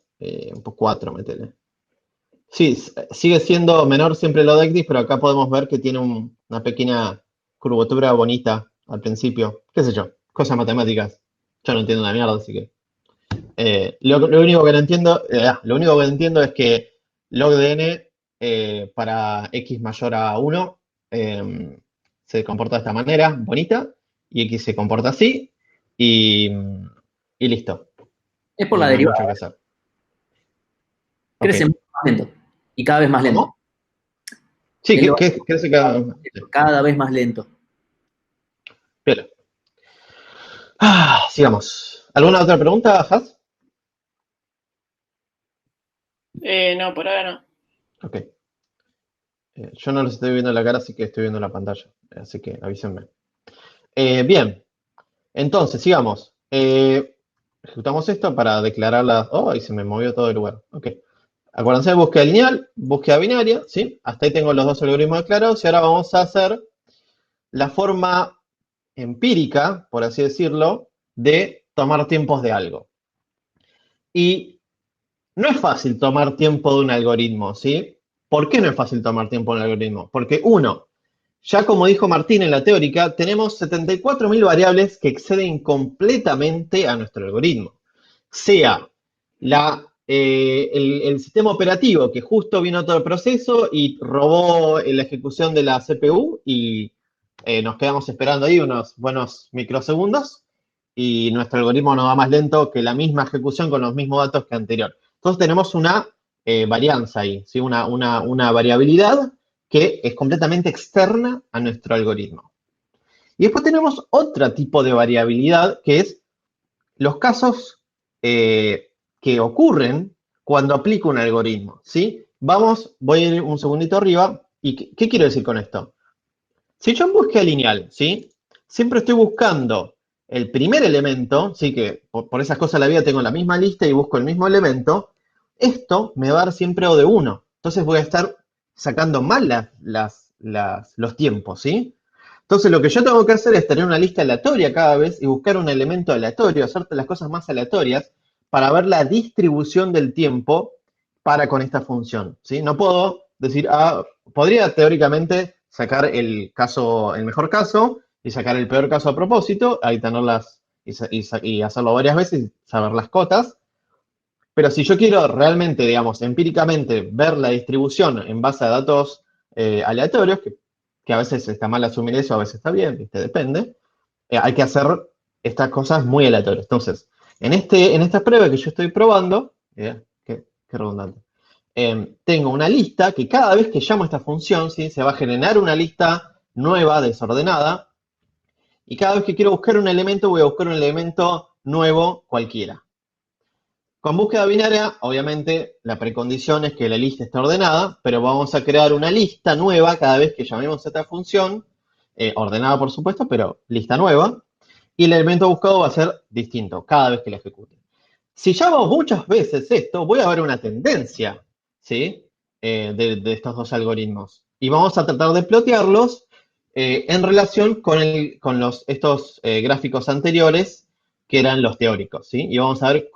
Speaker 3: 4, metele. Sí, sigue siendo menor siempre lo de X, pero acá podemos ver que tiene una pequeña curvatura bonita al principio. ¿Qué sé yo? Cosas matemáticas. Yo no entiendo una mierda, así que. Lo único que no entiendo es que log de n para x mayor a 1 se comporta de esta manera, bonita, y x se comporta así, y listo.
Speaker 5: Es por
Speaker 3: Y
Speaker 5: la
Speaker 3: no hay
Speaker 5: derivada.
Speaker 3: mucho que hacer.
Speaker 5: Crece
Speaker 3: Ok.
Speaker 5: mucho más lento. Y cada vez más lento.
Speaker 3: ¿Cómo? Sí,
Speaker 5: El
Speaker 3: crece cada.
Speaker 5: Cada vez más lento.
Speaker 3: Piola. Sigamos. ¿Alguna otra pregunta, Has?
Speaker 2: No, por ahora no.
Speaker 3: Ok. Yo no les estoy viendo la cara, así que estoy viendo la pantalla. Así que avísenme. Bien. Entonces, sigamos. Ejecutamos esto para declarar las. Oh, y se me movió todo el lugar. Ok. Acuérdense de búsqueda lineal, búsqueda binaria, ¿sí? Hasta ahí tengo los dos algoritmos declarados y ahora vamos a hacer la forma empírica, por así decirlo, de tomar tiempos de algo. Y no es fácil tomar tiempo de un algoritmo, ¿sí? ¿Por qué no es fácil tomar tiempo de un algoritmo? Porque uno, ya como dijo Martín en la teórica, tenemos 74.000 variables que exceden completamente a nuestro algoritmo. Sea el sistema operativo que justo vino todo el proceso y robó la ejecución de la CPU y nos quedamos esperando ahí unos buenos microsegundos y nuestro algoritmo no va más lento que la misma ejecución con los mismos datos que anterior. Entonces tenemos una varianza ahí, ¿sí? una variabilidad que es completamente externa a nuestro algoritmo. Y después tenemos otro tipo de variabilidad, que es los casos que ocurren cuando aplico un algoritmo, ¿sí? Voy a ir un segundito arriba, ¿y qué quiero decir con esto? Si yo en búsqueda lineal, ¿sí? Siempre estoy buscando el primer elemento, ¿sí? Que por esas cosas de la vida tengo la misma lista y busco el mismo elemento, esto me va a dar siempre O de 1. Entonces voy a estar sacando mal los tiempos, ¿sí? Entonces lo que yo tengo que hacer es tener una lista aleatoria cada vez y buscar un elemento aleatorio, hacerte las cosas más aleatorias para ver la distribución del tiempo con esta función, ¿sí? No puedo decir, podría teóricamente sacar el mejor caso y sacar el peor caso a propósito, ahí tenerlas y hacerlo varias veces y saber las cotas. Pero si yo quiero realmente, digamos, empíricamente ver la distribución en base a datos aleatorios, que a veces está mal asumir eso, a veces está bien, ¿viste? Depende, hay que hacer estas cosas muy aleatorias. Entonces, en esta prueba que yo estoy probando, qué redundante, tengo una lista que cada vez que llamo a esta función, ¿sí? Se va a generar una lista nueva, desordenada, y cada vez que quiero buscar un elemento, voy a buscar un elemento nuevo cualquiera. Con búsqueda binaria, obviamente, la precondición es que la lista esté ordenada, pero vamos a crear una lista nueva cada vez que llamemos a esta función, ordenada por supuesto, pero lista nueva, y el elemento buscado va a ser distinto cada vez que la ejecute. Si llamo muchas veces esto, voy a ver una tendencia, ¿sí? De estos dos algoritmos. Y vamos a tratar de plotearlos en relación con estos gráficos anteriores, que eran los teóricos, ¿sí? Y vamos a ver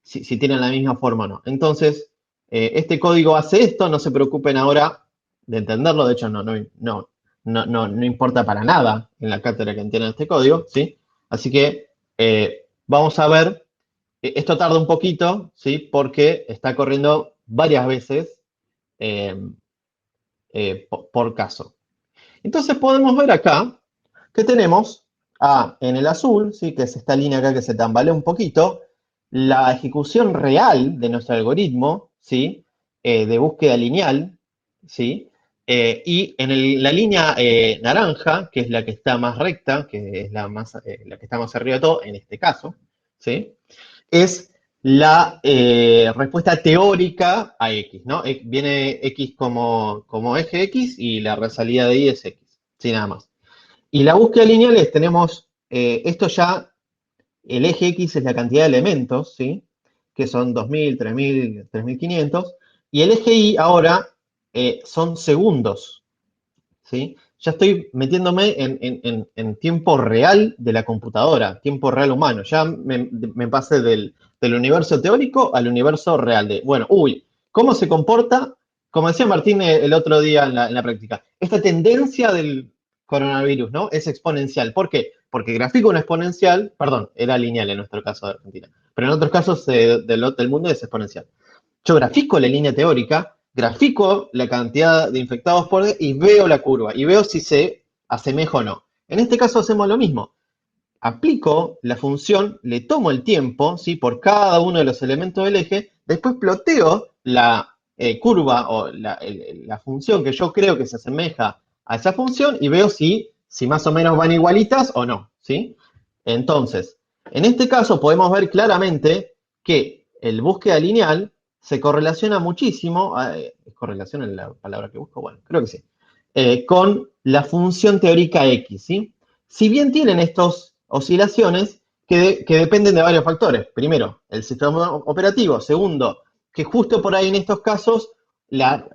Speaker 3: si tienen la misma forma o no. Entonces, este código hace esto, no se preocupen ahora de entenderlo, de hecho no importa para nada en la cátedra que entiendan este código, ¿sí? Así que vamos a ver, esto tarda un poquito, ¿sí? Porque está corriendo varias veces por caso. Entonces podemos ver acá que tenemos en el azul, ¿sí? Que es esta línea acá que se tambalea un poquito, la ejecución real de nuestro algoritmo, ¿sí? De búsqueda lineal, ¿sí? Y en la línea naranja, que es la que está más recta, que es la que está más arriba de todo, en este caso, ¿sí? Es la respuesta teórica a X, ¿no? Viene X como eje X y la salida de Y es X, sí, nada más. Y la búsqueda lineal tenemos, esto ya, el eje X es la cantidad de elementos, ¿sí? Que son 2000, 3000, 3500, y el eje Y ahora son segundos, ¿sí? Ya estoy metiéndome en tiempo real de la computadora, tiempo real humano. Ya me pasé del universo teórico al universo real. Bueno, ¿cómo se comporta? Como decía Martín el otro día en la práctica, esta tendencia del coronavirus, ¿no? Es exponencial. ¿Por qué? Porque grafico una exponencial, perdón, era lineal en nuestro caso de Argentina, pero en otros casos del mundo es exponencial. Yo grafico la línea teórica, grafico la cantidad de infectados por día y veo la curva y veo si se asemeja o no. En este caso hacemos lo mismo. Aplico la función, le tomo el tiempo, ¿sí? Por cada uno de los elementos del eje, después ploteo la curva o la función que yo creo que se asemeja a esa función y veo si más o menos van igualitas o no, ¿sí? Entonces, en este caso podemos ver claramente que el búsqueda lineal se correlaciona muchísimo, ¿correlación es la palabra que busco? Bueno, creo que sí, con la función teórica X, ¿sí? Si bien tienen estas oscilaciones que dependen de varios factores. Primero, el sistema operativo. Segundo, que justo por ahí en estos casos la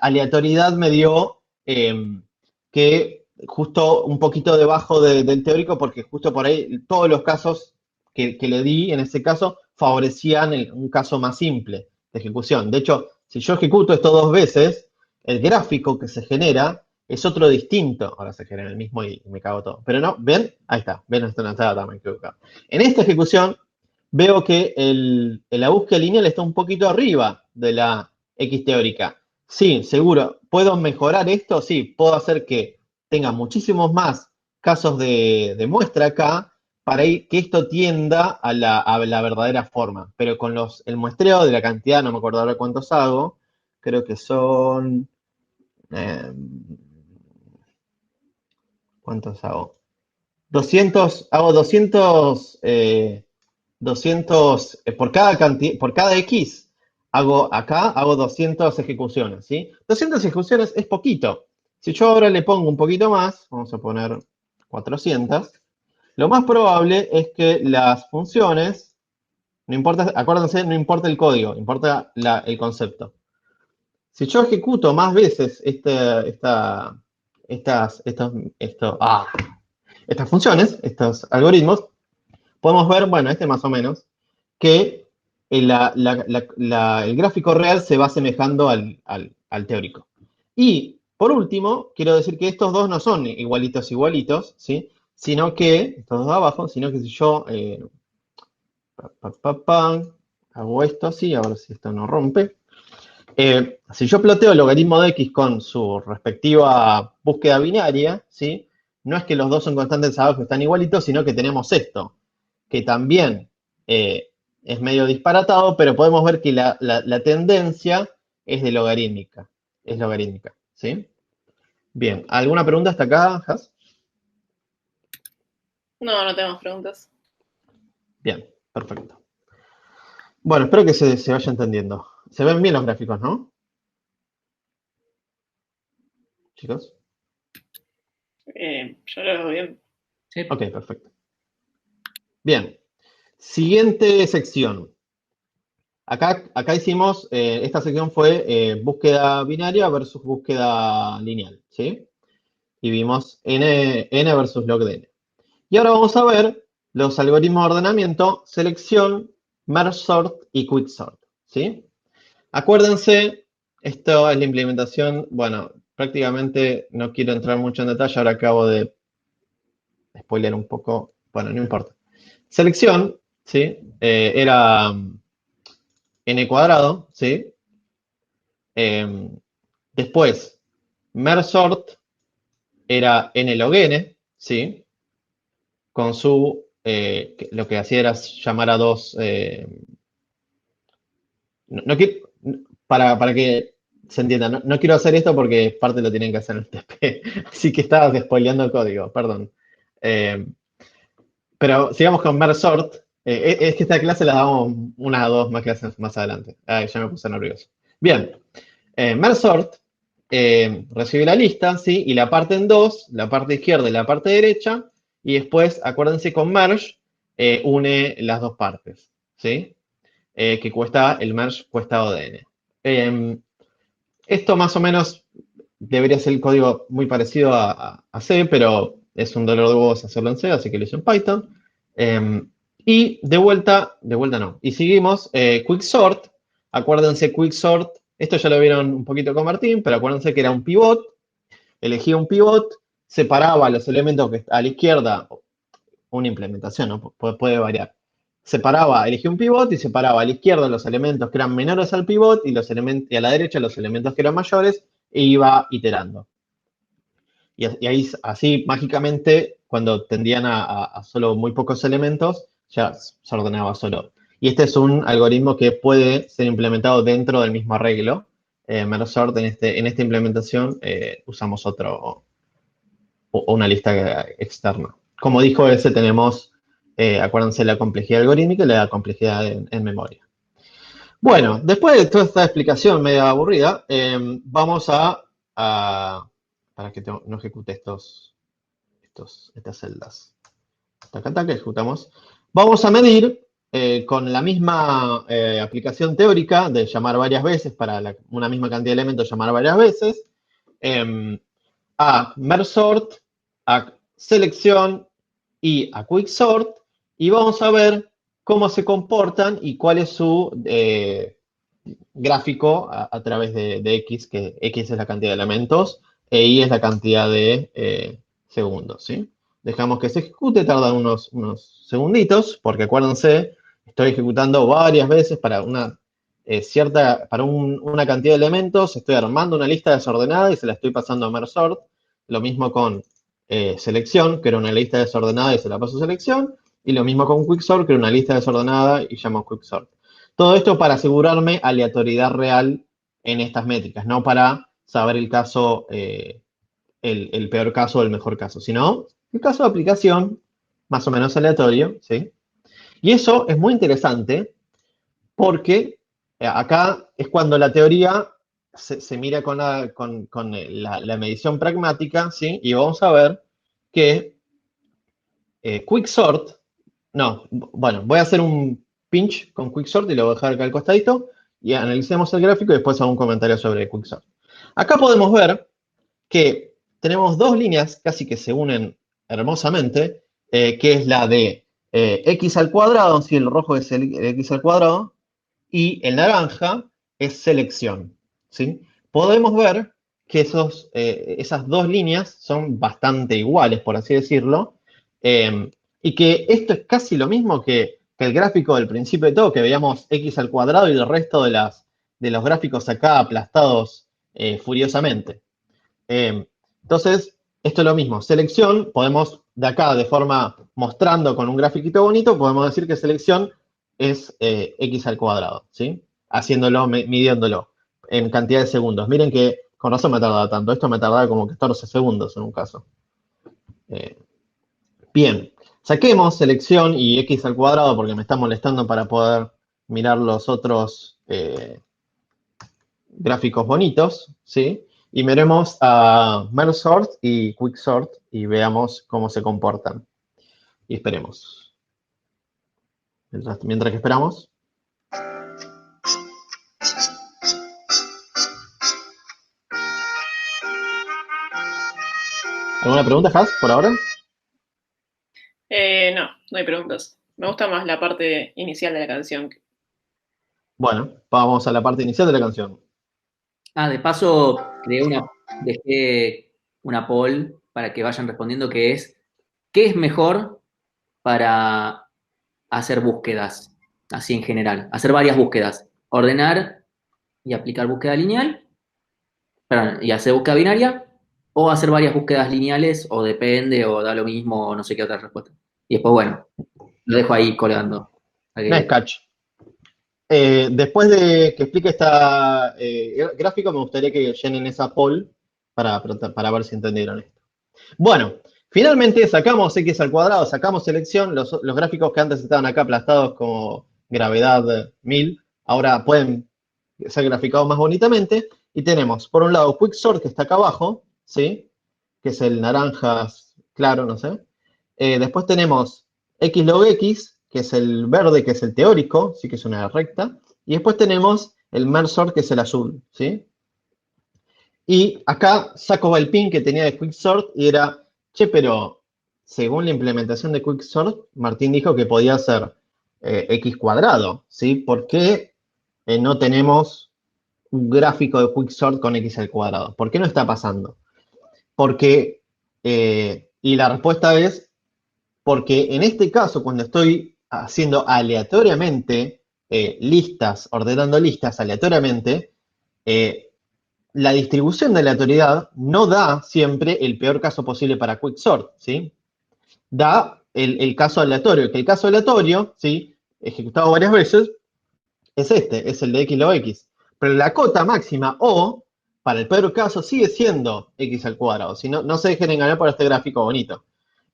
Speaker 3: aleatoriedad me dio que justo un poquito debajo del teórico, porque justo por ahí todos los casos que le di en ese caso favorecían un caso más simple de ejecución. De hecho, si yo ejecuto esto 2 veces, el gráfico que se genera es otro distinto. Ahora se genera el mismo y me cago todo. Pero no, ¿ven? Ahí está. ¿Ven? Esto no estaba tan equivocado. En esta ejecución veo que la búsqueda lineal está un poquito arriba de la X teórica. Sí, seguro. ¿Puedo mejorar esto? Sí, puedo hacer que tenga muchísimos más casos de muestra acá para que esto tienda a la verdadera forma. Pero con el muestreo de la cantidad, no me acuerdo ahora cuántos hago, creo que son... ¿cuántos hago? 200, hago 200 por cada X, hago 200 ejecuciones, ¿sí? 200 ejecuciones es poquito. Si yo ahora le pongo un poquito más, vamos a poner 400, lo más probable es que las funciones, no importa, acuérdense, no importa el código, importa el concepto. Si yo ejecuto más veces estas funciones, estos algoritmos, podemos ver, bueno, más o menos, que el gráfico real se va asemejando al teórico. Y, por último, quiero decir que estos dos no son igualitos, ¿sí? Sino que, estos dos de abajo, sino que si yo hago esto así, a ver si esto no rompe. Si yo ploteo el logaritmo de X con su respectiva búsqueda binaria, ¿sí? No es que los dos son constantes abajo están igualitos, sino que tenemos esto, que también es medio disparatado, pero podemos ver que la tendencia es logarítmica, ¿sí? Bien, ¿alguna pregunta hasta acá, Has?
Speaker 2: No, no tenemos preguntas.
Speaker 3: Bien, perfecto. Bueno, espero que se vaya entendiendo. Se ven bien los gráficos, ¿no? Chicos.
Speaker 2: Yo lo veo bien.
Speaker 5: Sí.
Speaker 3: Ok, perfecto. Bien. Siguiente sección. Acá hicimos, esta sección fue búsqueda binaria versus búsqueda lineal, ¿sí? Y vimos n versus log de n. Y ahora vamos a ver los algoritmos de ordenamiento, selección, merge sort y quicksort, ¿sí? Acuérdense, esto es la implementación, bueno, prácticamente no quiero entrar mucho en detalle, ahora acabo de spoiler un poco, bueno, no importa. Selección, ¿sí? Era n cuadrado, ¿sí? Después, merge sort era n log n, ¿sí? Con su, lo que hacía era llamar a dos, no quiero, para que se entienda, no quiero hacer esto porque parte lo tienen que hacer en el TP, así que estabas spoileando el código, perdón. Eh, pero sigamos con merge sort. Es que esta clase la damos una o dos más clases más adelante. Ay, ya me puse nervioso. Bien, merge sort recibe la lista, ¿sí? Y la parte en dos, la parte izquierda y la parte derecha, y después, acuérdense, con merge une las dos partes, ¿sí? Que cuesta, el merge cuesta ODN. Esto más o menos debería ser el código muy parecido a C, pero es un dolor de huevos hacerlo en C, así que lo hice en Python. Y de vuelta no. Y seguimos, quicksort. Acuérdense, quicksort, esto ya lo vieron un poquito con Martín, pero acuérdense que era un pivot. Elegía un pivot, separaba los elementos que a la izquierda, una implementación, ¿no? Puede variar. Elegía un pivot y separaba a la izquierda los elementos que eran menores al pivot y a la derecha los elementos que eran mayores e iba iterando. Y ahí, así, mágicamente, cuando tendían a solo muy pocos elementos, ya se ordenaba solo. Y este es un algoritmo que puede ser implementado dentro del mismo arreglo. Merge sort, en esta implementación usamos una lista externa. Como dijo ese, tenemos, acuérdense, la complejidad algorítmica y la complejidad en memoria. Bueno, después de toda esta explicación media aburrida, vamos para que no ejecute estas celdas. Taca, ejecutamos. Vamos a medir con la misma aplicación teórica de llamar varias veces para una misma cantidad de elementos, llamar varias veces, a merge sort, a selección y a quicksort, y vamos a ver cómo se comportan y cuál es su gráfico a través de X, que X es la cantidad de elementos e Y es la cantidad de segundos, ¿sí? Dejamos que se ejecute, tarda unos segunditos, porque acuérdense, estoy ejecutando varias veces para una cantidad de elementos, estoy armando una lista desordenada y se la estoy pasando a merge sort. Lo mismo con selección, que era una lista desordenada y se la paso a selección. Y lo mismo con quicksort, que era una lista desordenada y llamo quicksort. Todo esto para asegurarme aleatoriedad real en estas métricas, no para saber el caso, el peor caso o el mejor caso, sino el caso de aplicación más o menos aleatorio, ¿sí? Y eso es muy interesante porque acá es cuando la teoría se mira con la medición pragmática, ¿sí? Y vamos a ver que quicksort, no, bueno, voy a hacer un pinch con quicksort y lo voy a dejar acá al costadito y analicemos el gráfico y después hago un comentario sobre quicksort. Acá podemos ver que tenemos dos líneas casi que se unen hermosamente, que es la de x al cuadrado, si el rojo es el x al cuadrado, y el naranja es selección, ¿sí? Podemos ver que esas dos líneas son bastante iguales, por así decirlo, y que esto es casi lo mismo que el gráfico del principio de todo, que veíamos x al cuadrado y el resto de los gráficos acá aplastados furiosamente. Entonces, esto es lo mismo. Selección, podemos de acá, de forma mostrando con un grafiquito bonito, podemos decir que selección es x al cuadrado, ¿sí? Haciéndolo, midiéndolo en cantidad de segundos. Miren que con razón me tardaba tanto. Esto me tardaba como 14 segundos en un caso. Bien, saquemos selección y x al cuadrado porque me está molestando para poder mirar los otros gráficos bonitos, ¿sí? Y miremos a merge sort y quicksort y veamos cómo se comportan. Y esperemos. Mientras que esperamos. ¿Alguna pregunta, Has, por ahora?
Speaker 2: No hay preguntas. Me gusta más la parte inicial de la canción.
Speaker 3: Bueno, vamos a la parte inicial de la canción.
Speaker 5: De paso, dejé una poll para que vayan respondiendo que es, ¿qué es mejor para hacer búsquedas? Así en general, hacer varias búsquedas. Ordenar y aplicar búsqueda lineal, perdón, y hacer búsqueda binaria, o hacer varias búsquedas lineales, o depende, o da lo mismo, o no sé qué otra respuesta. Y después, bueno, lo dejo ahí colgando.
Speaker 3: Nice catch. Después de que explique este gráfico, me gustaría que llenen esa poll para ver si entendieron esto. Bueno, finalmente sacamos x al cuadrado, sacamos selección, los gráficos que antes estaban acá aplastados como gravedad 1000, ahora pueden ser graficados más bonitamente, y tenemos, por un lado, Quicksort, que está acá abajo, ¿sí? Que es el naranja claro, no sé. Después tenemos x log x, que es el verde, que es el teórico, sí que es una recta. Y después tenemos el Mersort, que es el azul, ¿sí? Y acá saco el pin que tenía de Quicksort y era, che, pero según la implementación de Quicksort, Martín dijo que podía ser x cuadrado, ¿sí? ¿Por qué no tenemos un gráfico de Quicksort con x al cuadrado? ¿Por qué no está pasando? Porque, y la respuesta es, porque en este caso, cuando estoy haciendo aleatoriamente listas, ordenando listas aleatoriamente, la distribución de aleatoriedad no da siempre el peor caso posible para Quicksort, ¿sí? Da el caso aleatorio, que el caso aleatorio, ¿sí? Ejecutado varias veces, es es el de x log x. Pero la cota máxima O, para el peor caso, sigue siendo x al cuadrado. Si no, no se dejen engañar por este gráfico bonito.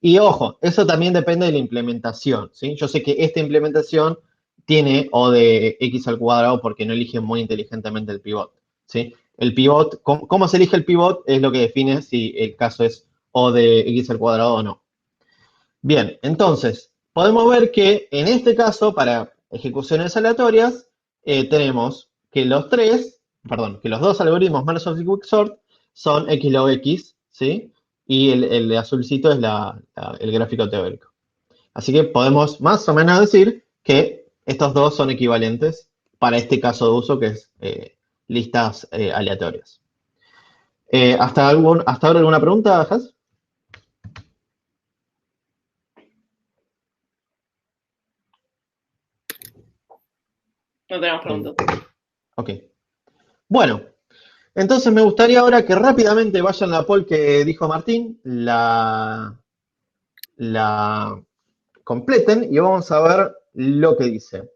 Speaker 3: Y ojo, eso también depende de la implementación, ¿sí? Yo sé que esta implementación tiene O de x al cuadrado porque no elige muy inteligentemente el pivot, ¿sí? El pivot, ¿cómo se elige el pivot? Es lo que define si el caso es O de x al cuadrado o no. Bien, entonces, podemos ver que en este caso, para ejecuciones aleatorias, tenemos que que los dos algoritmos Mersort y Quicksort son x log x, ¿sí? Y el de azulcito es el gráfico teórico. Así que podemos más o menos decir que estos dos son equivalentes para este caso de uso que es listas aleatorias. ¿Hasta ahora alguna pregunta, Has?
Speaker 2: No tenemos preguntas.
Speaker 3: Ok. Bueno, entonces me gustaría ahora que rápidamente vayan a la poll que dijo Martín, la completen y vamos a ver lo que dice.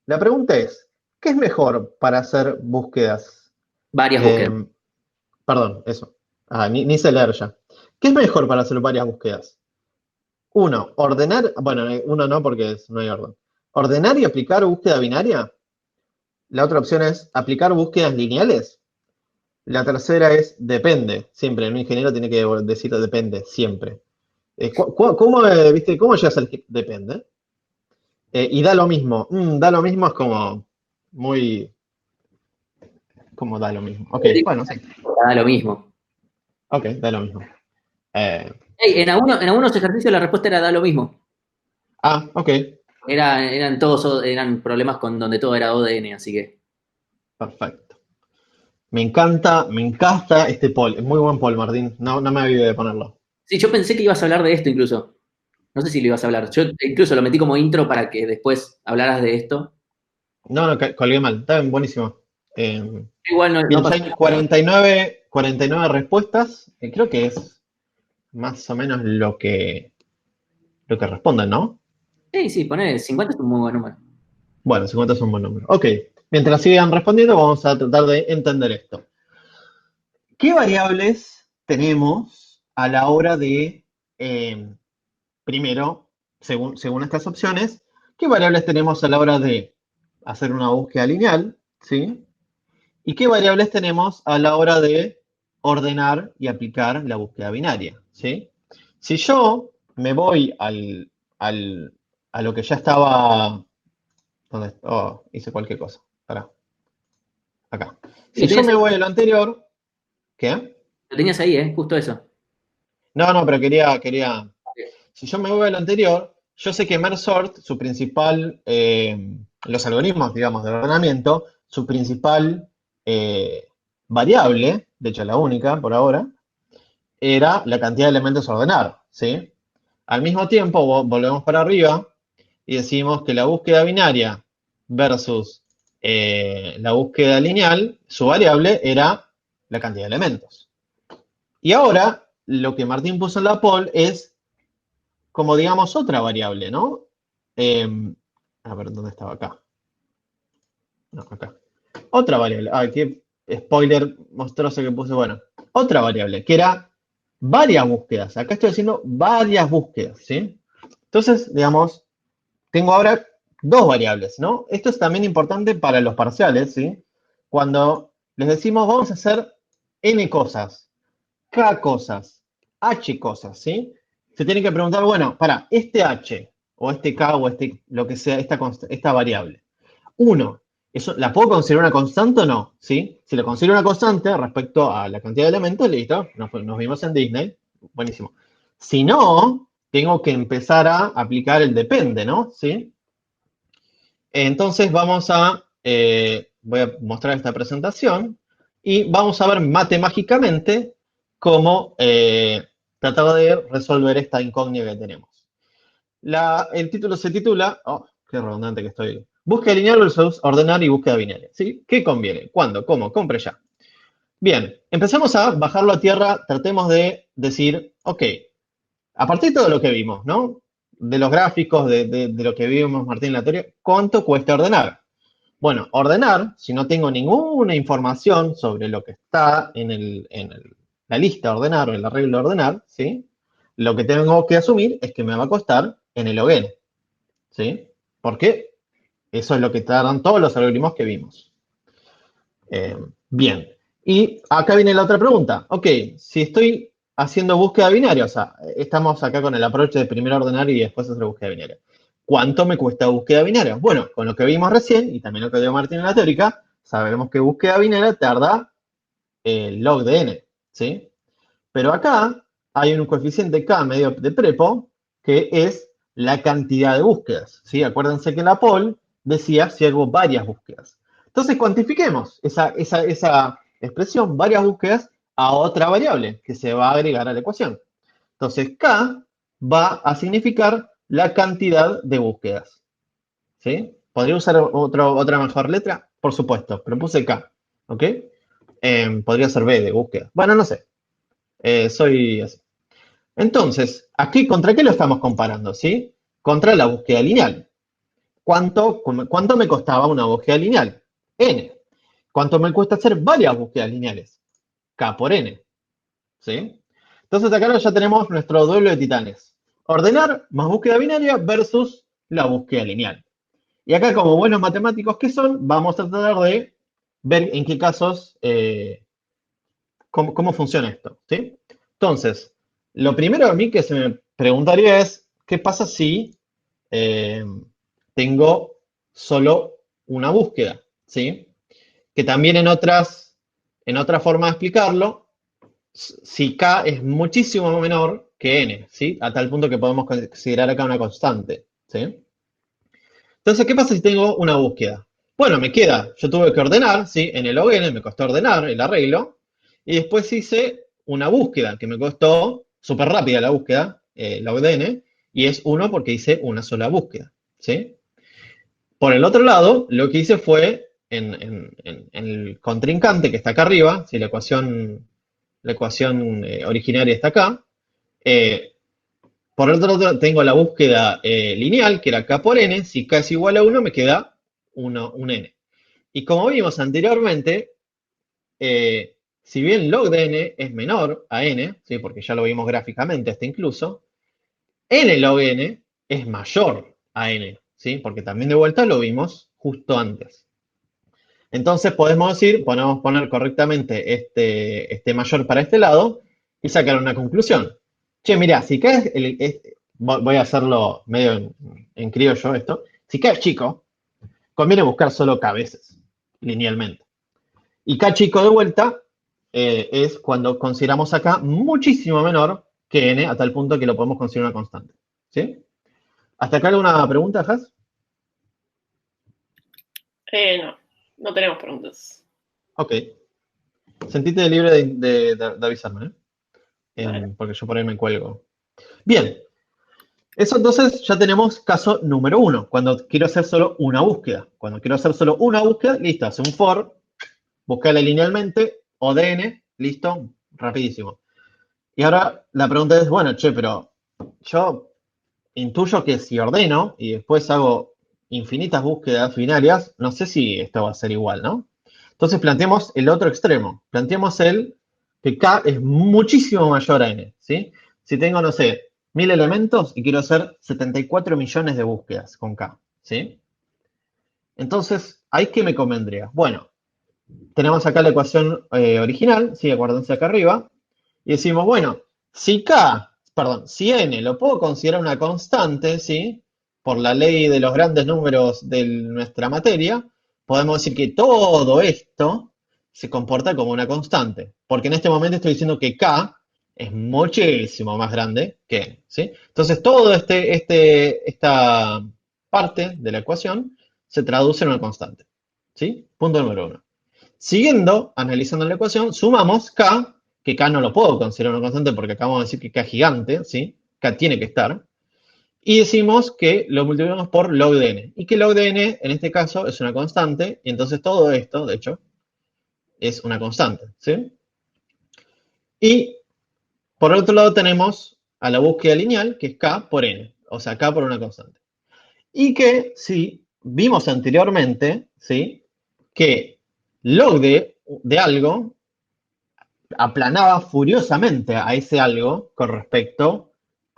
Speaker 3: La pregunta es, ¿qué es mejor para hacer búsquedas?
Speaker 5: Varias búsquedas.
Speaker 3: Perdón, eso. Ni sé leer ya. ¿Qué es mejor para hacer varias búsquedas? Uno, ordenar, bueno, uno no porque no hay orden. Ordenar y aplicar búsqueda binaria. La otra opción es aplicar búsquedas lineales. La tercera es depende, siempre. Un ingeniero tiene que decir depende, siempre. ¿Viste? ¿Cómo llegas al depende? Y da lo mismo. Da lo mismo es como muy... Como da lo mismo. Ok, bueno, sí.
Speaker 5: Da lo mismo.
Speaker 3: Ok, da lo mismo.
Speaker 5: Hey, en algunos ejercicios la respuesta era da lo mismo.
Speaker 3: Ok.
Speaker 5: Eran problemas con donde todo era ODN, así que.
Speaker 3: Perfecto. Me encanta este poll. Es muy buen poll, Martín. No me olvidé de ponerlo.
Speaker 5: Sí, yo pensé que ibas a hablar de esto incluso. No sé si lo ibas a hablar. Yo incluso lo metí como intro para que después hablaras de esto.
Speaker 3: No, colgué mal. Está bien, buenísimo.
Speaker 5: Igual no
Speaker 3: Bien, ya
Speaker 5: pasa.
Speaker 3: hay 49 respuestas. Creo que es más o menos lo que responden, ¿no?
Speaker 5: Sí, poné 50 es un muy buen número.
Speaker 3: Bueno, 50 es un buen número. Ok, mientras sigan respondiendo, vamos a tratar de entender esto. ¿Qué variables tenemos a la hora de, primero, según estas opciones, qué variables tenemos a la hora de hacer una búsqueda lineal, ¿sí? ¿Y qué variables tenemos a la hora de ordenar y aplicar la búsqueda binaria, ¿sí? Si yo me voy a lo que ya estaba... hice cualquier cosa. Pará. Acá. Si yo me voy a lo anterior... ¿Qué?
Speaker 5: Lo tenías ahí, justo eso.
Speaker 3: No, pero quería... Si yo me voy a lo anterior, yo sé que Mersort, su principal... los algoritmos, digamos, de ordenamiento, su principal variable, de hecho la única por ahora, era la cantidad de elementos a ordenar, ¿sí? Al mismo tiempo, volvemos para arriba y decimos que la búsqueda binaria versus la búsqueda lineal, su variable era la cantidad de elementos. Y ahora, lo que Martín puso en la poll es, como digamos, otra variable, ¿no? A ver, ¿dónde estaba acá? No, acá. Otra variable. Ay, qué spoiler monstruoso que puse. Bueno, otra variable, que era varias búsquedas. Acá estoy haciendo varias búsquedas, ¿sí? Entonces, digamos, tengo ahora dos variables, ¿no? Esto es también importante para los parciales, ¿sí? Cuando les decimos vamos a hacer n cosas, k cosas, h cosas, ¿sí? Se tiene que preguntar, bueno, para este h, o este k, o este, lo que sea, esta variable. Uno, ¿eso la puedo considerar una constante o no? ¿Sí? Si lo considero una constante respecto a la cantidad de elementos, listo, nos vimos en Disney, buenísimo. Si no, tengo que empezar a aplicar el depende, ¿no? ¿Sí? Entonces voy a mostrar esta presentación y vamos a ver matemáticamente cómo tratar de resolver esta incógnita que tenemos. El título se titula, oh, qué redundante que estoy. Búsqueda lineal versus ordenar y búsqueda binaria. ¿Sí? ¿Qué conviene? ¿Cuándo? ¿Cómo? Compre ya. Bien, empezamos a bajarlo a tierra. Tratemos de decir, ok, a partir de todo lo que vimos, ¿no? De los gráficos, de lo que vimos, Martín, en la teoría, ¿cuánto cuesta ordenar? Bueno, ordenar, si no tengo ninguna información sobre lo que está la lista ordenar o el arreglo ordenar, ¿sí? Lo que tengo que asumir es que me va a costar en el log n, ¿sí? Porque eso es lo que tardan todos los algoritmos que vimos. Bien, y acá viene la otra pregunta. Ok, si estoy haciendo búsqueda binaria, o sea, estamos acá con el approach de primero ordenar y después hacer búsqueda binaria. ¿Cuánto me cuesta búsqueda binaria? Bueno, con lo que vimos recién, y también lo que dio Martín en la teórica, sabemos que búsqueda binaria tarda el log de n, ¿sí? Pero acá hay un coeficiente k medio de prepo, que es la cantidad de búsquedas, ¿sí? Acuérdense que la poll decía si hago varias búsquedas. Entonces cuantifiquemos esa expresión, varias búsquedas, a otra variable que se va a agregar a la ecuación. Entonces k va a significar la cantidad de búsquedas, ¿sí? ¿Podría usar otra mejor letra? Por supuesto, pero puse k, ¿ok? Podría ser b de búsqueda. Bueno, no sé. Soy así. Entonces, aquí, ¿contra qué lo estamos comparando? ¿Sí? Contra la búsqueda lineal. ¿Cuánto me costaba una búsqueda lineal? N. ¿Cuánto me cuesta hacer varias búsquedas lineales? K por N. ¿Sí? Entonces, acá ya tenemos nuestro duelo de titanes. Ordenar más búsqueda binaria versus la búsqueda lineal. Y acá, como buenos matemáticos que son, vamos a tratar de ver en qué casos, cómo funciona esto. ¿Sí? Entonces, lo primero a mí que se me preguntaría es, ¿qué pasa si tengo solo una búsqueda? ¿Sí? Que también en otra forma de explicarlo, si k es muchísimo menor que n, ¿sí? A tal punto que podemos considerar acá una constante, ¿sí? Entonces, ¿qué pasa si tengo una búsqueda? Bueno, yo tuve que ordenar, ¿sí? En el log n me costó ordenar el arreglo, y después hice una búsqueda que me costó, súper rápida la búsqueda, log de n, y es 1 porque hice una sola búsqueda, ¿sí? Por el otro lado, lo que hice fue, en el contrincante que está acá arriba, si la ecuación originaria está acá, por el otro lado tengo la búsqueda lineal, que era k por n. Si k es igual a 1, me queda un n. Y como vimos anteriormente, si bien log de n es menor a n, ¿sí? Porque ya lo vimos gráficamente hasta incluso, n log n es mayor a n, ¿sí? Porque también de vuelta lo vimos justo antes. Entonces podemos poner correctamente este mayor para este lado y sacar una conclusión. Che, mirá, si k voy a hacerlo medio en criollo esto, si k es chico, conviene buscar solo k veces, linealmente. Y k chico de vuelta es cuando consideramos acá muchísimo menor que n, a tal punto que lo podemos considerar una constante. ¿Sí? ¿Hasta acá alguna pregunta, Has?
Speaker 2: No tenemos preguntas.
Speaker 3: Ok. Sentite libre de avisarme,
Speaker 2: Vale.
Speaker 3: porque yo por ahí me cuelgo. Bien. Eso entonces ya tenemos caso número 1, cuando quiero hacer solo una búsqueda. Cuando quiero hacer solo una búsqueda, listo, hace un for, buscarla linealmente, o dn, listo, rapidísimo. Y ahora la pregunta es, bueno, che, pero yo intuyo que si ordeno y después hago infinitas búsquedas binarias, no sé si esto va a ser igual, ¿no? Entonces planteemos el otro extremo. Planteemos el que K es muchísimo mayor a N, ¿sí? Si tengo, no sé, 1000 elementos y quiero hacer 74 millones de búsquedas con K, ¿sí? Entonces, ¿ahí qué me convendría? Bueno, tenemos acá la ecuación original, ¿sí? Acuérdense acá arriba. Y decimos, bueno, si n lo puedo considerar una constante, ¿sí? Por la ley de los grandes números de nuestra materia, podemos decir que todo esto se comporta como una constante. Porque en este momento estoy diciendo que k es muchísimo más grande que n, ¿sí? Entonces, todo esta parte de la ecuación se traduce en una constante, ¿sí? Punto número uno. Siguiendo, analizando la ecuación, sumamos k, que k no lo puedo considerar una constante porque acabamos de decir que k es gigante, ¿sí? K tiene que estar. Y decimos que lo multiplicamos por log de n. Y que log de n, en este caso, es una constante. Y entonces todo esto, de hecho, es una constante, ¿sí? Y por otro lado tenemos a la búsqueda lineal, que es k por n. O sea, k por una constante. Y que, si vimos anteriormente, ¿sí? Que log de algo aplanaba furiosamente a ese algo con respecto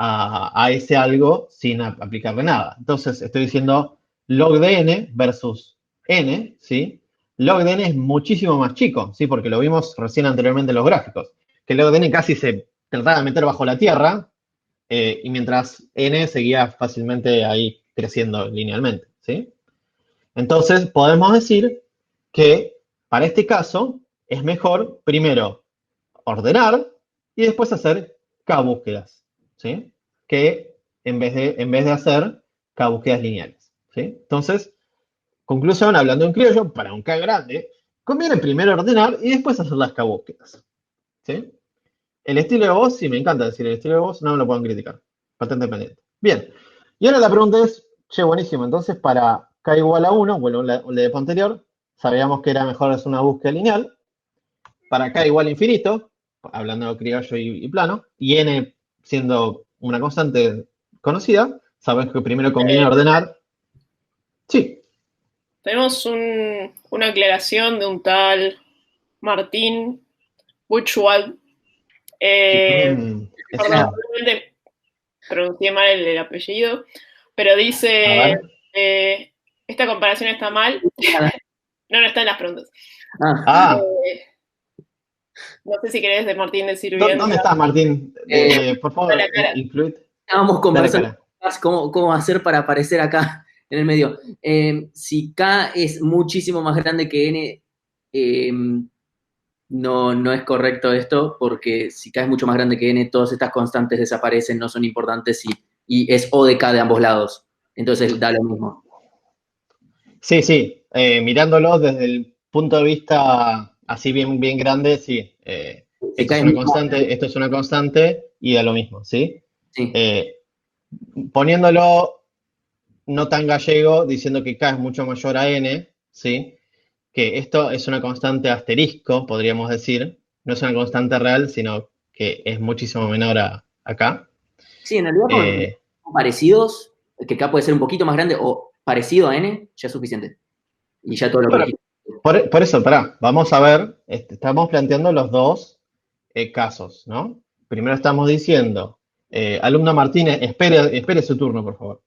Speaker 3: a ese algo sin aplicarle nada. Entonces, estoy diciendo log de n versus n, ¿sí? Log de n es muchísimo más chico, ¿sí? Porque lo vimos recién anteriormente en los gráficos, que log de n casi se trataba de meter bajo la tierra, y mientras n seguía fácilmente ahí creciendo linealmente, ¿sí? Entonces, podemos decir que para este caso es mejor, primero, ordenar y después hacer K búsquedas, ¿sí? Que en vez de hacer K búsquedas lineales, ¿sí? Entonces, conclusión, hablando en criollo, para un K grande, conviene primero ordenar y después hacer las K búsquedas, ¿sí? El estilo de voz, sí, me encanta decir el estilo de voz, no me lo pueden criticar. Patente pendiente. Bien. Y ahora la pregunta es, che, buenísimo, entonces para K igual a 1, bueno, un lepo anterior, sabíamos que era mejor hacer una búsqueda lineal. Para K igual a infinito, hablando de criollo y plano, y n siendo una constante conocida, sabemos que primero conviene ordenar. Sí.
Speaker 2: Tenemos una aclaración de un tal Martín Buchwald. Perdón,
Speaker 3: Esa,
Speaker 2: probablemente pronuncié mal el apellido, pero
Speaker 3: a
Speaker 2: dice,
Speaker 3: ver.
Speaker 2: esta comparación está mal. No está en las preguntas.
Speaker 3: Ah,
Speaker 2: No sé si querés de Martín decir bien.
Speaker 3: ¿dónde estás, Martín? Por favor,
Speaker 2: la cara.
Speaker 3: incluid.
Speaker 5: Estábamos conversando
Speaker 3: Dale,
Speaker 5: cómo hacer para aparecer acá en el medio. Si K es muchísimo más grande que N, no es correcto esto, porque si K es mucho más grande que N, todas estas constantes desaparecen, no son importantes y es O de K de ambos lados. Entonces da lo mismo.
Speaker 3: Sí. Mirándolo desde el punto de vista así bien, bien grande, sí. Esto es una constante, esto es una constante y da lo mismo, ¿sí?
Speaker 5: Sí.
Speaker 3: Poniéndolo no tan gallego, diciendo que K es mucho mayor a N, ¿sí? Que esto es una constante asterisco, podríamos decir. No es una constante real, sino que es muchísimo menor a K.
Speaker 5: Sí, en realidad con parecidos, que K puede ser un poquito más grande o parecido a N, ya es suficiente. Y ya todo lo que
Speaker 3: Bueno, por eso, pará, vamos a ver, estamos planteando los dos casos, ¿no? Primero estamos diciendo, alumno Martínez, espere su turno, por favor.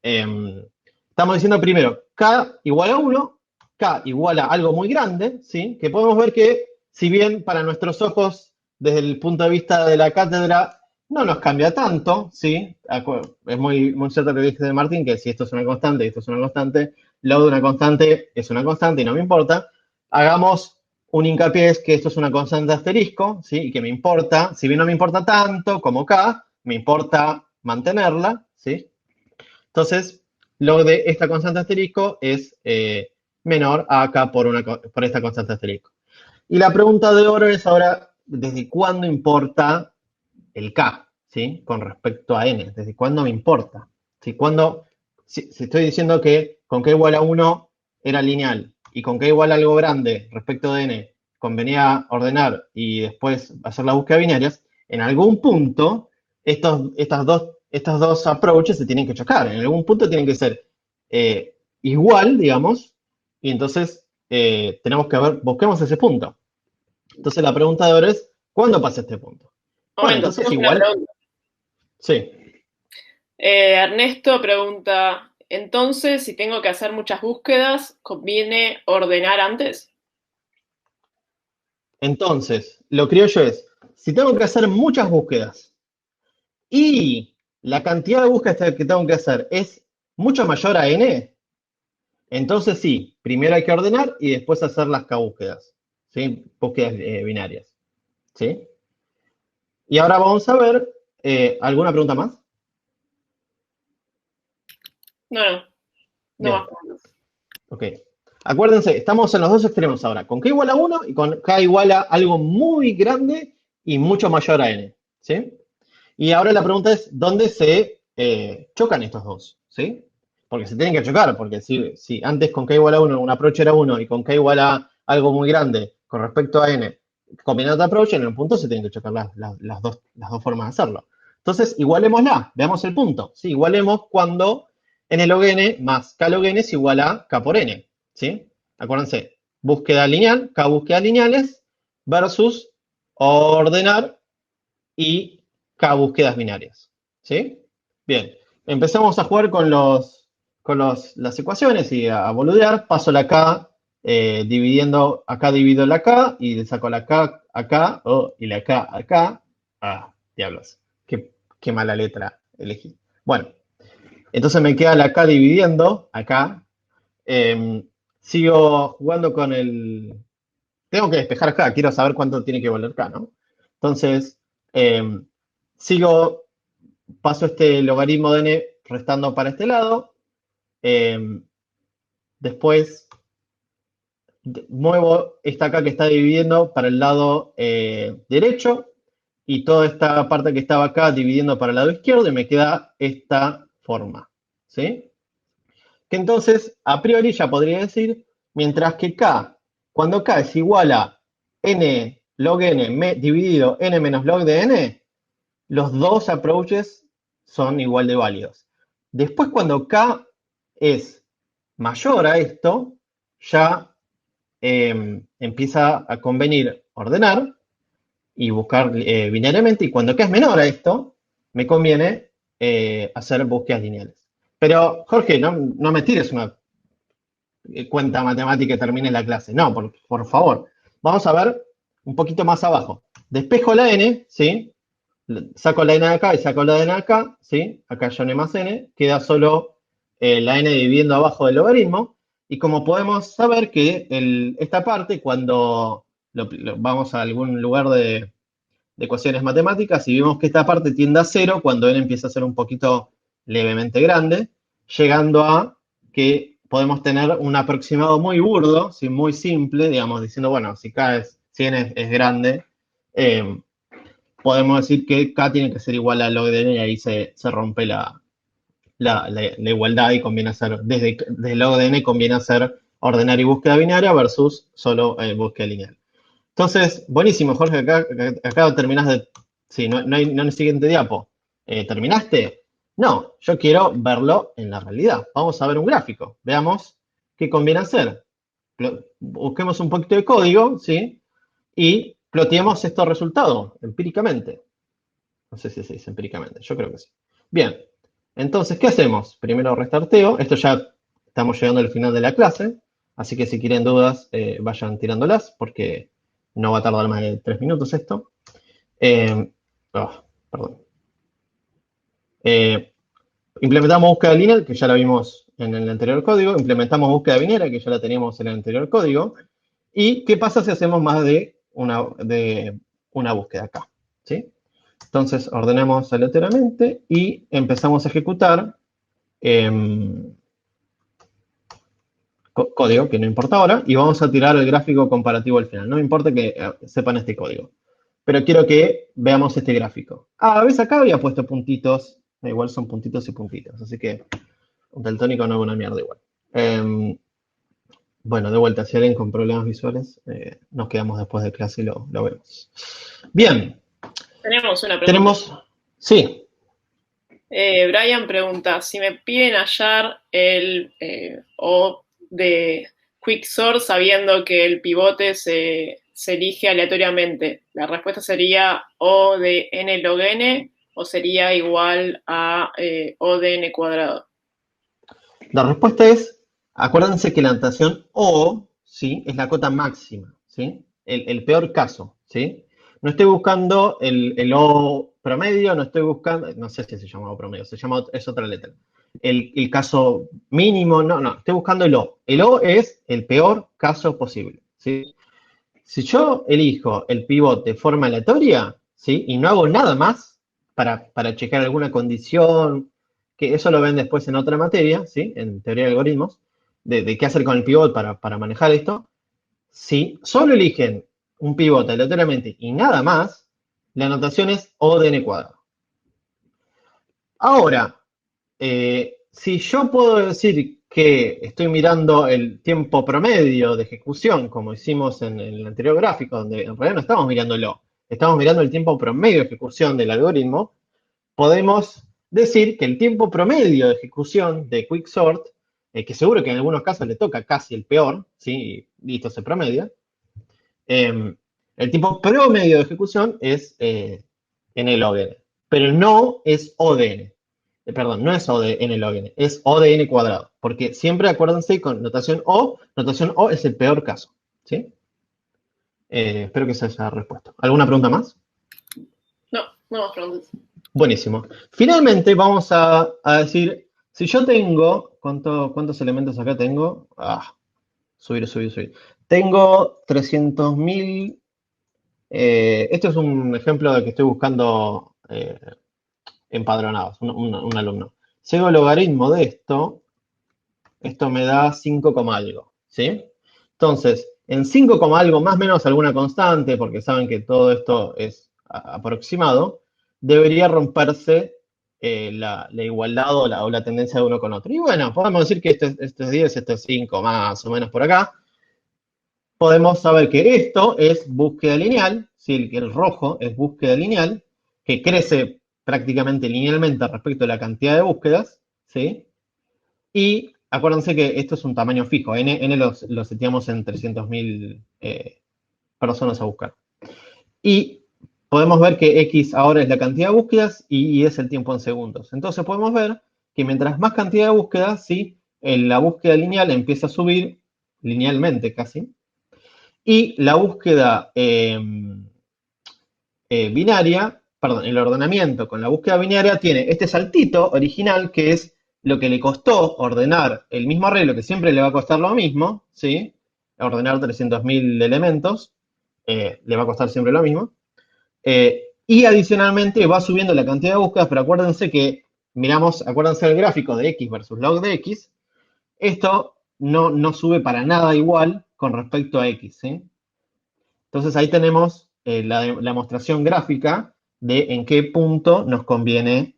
Speaker 3: Estamos diciendo primero, K igual a 1, K igual a algo muy grande, ¿sí? Que podemos ver que, si bien para nuestros ojos, desde el punto de vista de la cátedra, no nos cambia tanto, ¿sí? Es muy, muy cierto lo que dice Martín, que si esto es una constante y esto es una constante, lo de una constante es una constante y no me importa. Hagamos un hincapié es que esto es una constante asterisco, ¿sí? Y que me importa, si bien no me importa tanto como K, me importa mantenerla, ¿sí? Entonces, lo de esta constante asterisco es menor a K por esta constante asterisco. Y la pregunta de oro es ahora, ¿desde cuándo importa el K? ¿Sí? Con respecto a N. ¿Desde cuándo me importa? ¿Sí? Si estoy diciendo que con K igual a 1 era lineal y con K igual a algo grande respecto de N convenía ordenar y después hacer la búsqueda binarias, en algún punto estos dos approaches se tienen que chocar. En algún punto tienen que ser igual, digamos, y entonces tenemos que ver, busquemos ese punto. Entonces la pregunta de ahora es, ¿cuándo pasa este punto? Bueno,
Speaker 2: Momento,
Speaker 3: entonces
Speaker 2: tengo una
Speaker 3: igual,
Speaker 2: pregunta.
Speaker 3: sí.
Speaker 2: Ernesto pregunta, entonces, si tengo que hacer muchas búsquedas, ¿conviene ordenar antes?
Speaker 3: Entonces, lo criollo es, si tengo que hacer muchas búsquedas y la cantidad de búsquedas que tengo que hacer es mucho mayor a n, entonces sí, primero hay que ordenar y después hacer las k-búsquedas, ¿sí? Búsquedas binarias, ¿sí? Y ahora vamos a ver, ¿alguna pregunta más?
Speaker 2: No
Speaker 3: Bien.
Speaker 2: más preguntas.
Speaker 3: Ok. Acuérdense, estamos en los dos extremos ahora, con k igual a 1 y con k igual a algo muy grande y mucho mayor a n, ¿sí? Y ahora la pregunta es, ¿dónde se chocan estos dos? ¿Sí? Porque se tienen que chocar, porque si antes con k igual a 1 un approach era 1 y con k igual a algo muy grande con respecto a n, combinando approach, en un punto se tienen que chocar las dos formas de hacerlo. Entonces, igualémosla, veamos el punto. ¿Sí? Igualemos cuando n log n más k log n es igual a k por n. ¿Sí? Acuérdense, búsqueda lineal, k búsquedas lineales versus ordenar y k búsquedas binarias. ¿Sí? Bien, empezamos a jugar con las ecuaciones y a boludear. Paso la k dividiendo, acá divido la k y le saco la k acá y la k acá. Ah, diablos, qué mala letra elegí. Bueno, entonces me queda la k dividiendo acá. Sigo jugando con el... Tengo que despejar acá, quiero saber cuánto tiene que valer k, ¿no? Entonces, paso este logaritmo de n restando para este lado. Después muevo esta acá que está dividiendo para el lado derecho y toda esta parte que estaba acá dividiendo para el lado izquierdo y me queda esta forma. ¿Sí? Que entonces, a priori ya podría decir, mientras que k, cuando k es igual a n log n dividido n menos log de n, los dos approaches son igual de válidos. Después, cuando k es mayor a esto, ya empieza a convenir ordenar y buscar binariamente, y cuando k es menor a esto, me conviene hacer búsquedas lineales. Pero, Jorge, no me tires una cuenta matemática y termine la clase. No, por favor. Vamos a ver un poquito más abajo. Despejo la n, ¿sí? Saco la n de acá y saco la n de acá, ¿sí? Acá ya n más n, queda solo la n dividiendo abajo del logaritmo, y como podemos saber que esta parte, cuando vamos a algún lugar de ecuaciones matemáticas y vemos que esta parte tiende a 0 cuando n empieza a ser un poquito levemente grande, llegando a que podemos tener un aproximado muy burdo, ¿sí? Muy simple, digamos, diciendo, bueno, si n es grande, podemos decir que k tiene que ser igual a log de n y ahí se rompe la igualdad y conviene hacer, desde log de n conviene hacer ordenar y búsqueda binaria versus solo búsqueda lineal. Entonces, buenísimo, Jorge, acá terminás de... Sí, no hay siguiente diapo. ¿Terminaste? No, yo quiero verlo en la realidad. Vamos a ver un gráfico. Veamos qué conviene hacer. Busquemos un poquito de código, ¿sí? Y ploteemos estos resultados empíricamente. No sé si se dice empíricamente, yo creo que sí. Bien, entonces, ¿qué hacemos? Primero restarteo. Esto ya estamos llegando al final de la clase, así que si quieren dudas, vayan tirándolas, porque no va a tardar más de 3 minutos esto. Perdón. Implementamos búsqueda lineal, que ya la vimos en el anterior código. Implementamos búsqueda binaria, que ya la teníamos en el anterior código. ¿Y qué pasa si hacemos más de una búsqueda acá? ¿Sí? Entonces, ordenamos aleatoriamente y empezamos a ejecutar código, que no importa ahora, y vamos a tirar el gráfico comparativo al final. No me importa que sepan este código, pero quiero que veamos este gráfico. ¿Ves acá? Había puesto puntitos, igual son puntitos y puntitos, así que un daltónico no es una mierda igual. Bueno, de vuelta, si alguien con problemas visuales, nos quedamos después de clase y lo vemos. Bien,
Speaker 2: Tenemos una pregunta.
Speaker 3: Tenemos, sí,
Speaker 2: Brian pregunta, si me piden hallar el O de Quicksort sabiendo que el pivote se elige aleatoriamente, ¿la respuesta sería O de n log n o sería igual a O de n cuadrado?
Speaker 3: la respuesta es, acuérdense que la notación O, ¿sí? Es la cota máxima, ¿sí? El peor caso, ¿sí? No estoy buscando el O promedio, no estoy buscando, no sé si se llama O promedio, es otra letra. El caso mínimo, no, estoy buscando el O. El O es el peor caso posible, ¿sí? Si yo elijo el pivot de forma aleatoria, ¿sí? Y no hago nada más para checar alguna condición, que eso lo ven después en otra materia, ¿sí? En teoría de algoritmos, de qué hacer con el pivot para manejar esto. Si solo eligen un pivot aleatoriamente y nada más, la notación es O de n cuadrado. Ahora, si yo puedo decir que estoy mirando el tiempo promedio de ejecución, como hicimos en el anterior gráfico, donde en realidad no estamos mirando el O, estamos mirando el tiempo promedio de ejecución del algoritmo, podemos decir que el tiempo promedio de ejecución de Quicksort, que seguro que en algunos casos le toca casi el peor, ¿sí? Listo, se promedia, el tiempo promedio de ejecución es n log n, pero no es O de n. Perdón, no es O de n log n, es O de n cuadrado, porque siempre acuérdense con notación O es el peor caso, ¿sí? Espero que se haya respuesto. ¿Alguna pregunta más?
Speaker 2: No más preguntas.
Speaker 3: Buenísimo. Finalmente vamos a decir, si yo tengo, ¿cuántos elementos acá tengo? Subir. Tengo 300.000, esto es un ejemplo de que estoy buscando empadronados, un alumno. Si hago el logaritmo de esto me da 5, algo, ¿sí? Entonces, en 5, algo, más o menos alguna constante, porque saben que todo esto es aproximado, debería romperse la igualdad o la tendencia de uno con otro. Y bueno, podemos decir que esto es 10, esto es 5, más o menos por acá. Podemos saber que esto es búsqueda lineal, ¿sí? El rojo es búsqueda lineal, que crece prácticamente linealmente respecto a la cantidad de búsquedas, ¿sí? Y acuérdense que esto es un tamaño fijo, n lo seteamos en 300.000 personas a buscar. Y podemos ver que x ahora es la cantidad de búsquedas y y es el tiempo en segundos. Entonces podemos ver que mientras más cantidad de búsquedas, ¿sí? La búsqueda lineal empieza a subir, linealmente casi, y la búsqueda binaria, perdón, el ordenamiento con la búsqueda binaria tiene este saltito original que es lo que le costó ordenar el mismo arreglo, que siempre le va a costar lo mismo, ¿sí? Ordenar 300.000 elementos, le va a costar siempre lo mismo. Y adicionalmente va subiendo la cantidad de búsquedas, pero acuérdense que, acuérdense del gráfico de x versus log de x, esto no sube para nada igual con respecto a x, ¿sí? Entonces ahí tenemos la demostración gráfica de en qué punto nos conviene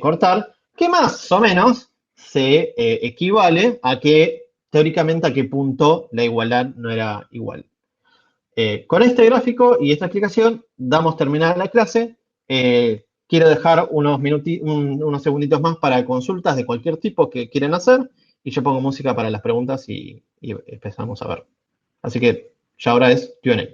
Speaker 3: cortar, que más o menos se equivale a que, teóricamente, a qué punto la igualdad no era igual. Con este gráfico y esta explicación damos terminada la clase. Quiero dejar unos segunditos más para consultas de cualquier tipo que quieran hacer y yo pongo música para las preguntas y empezamos a ver. Así que ya ahora es Q&A.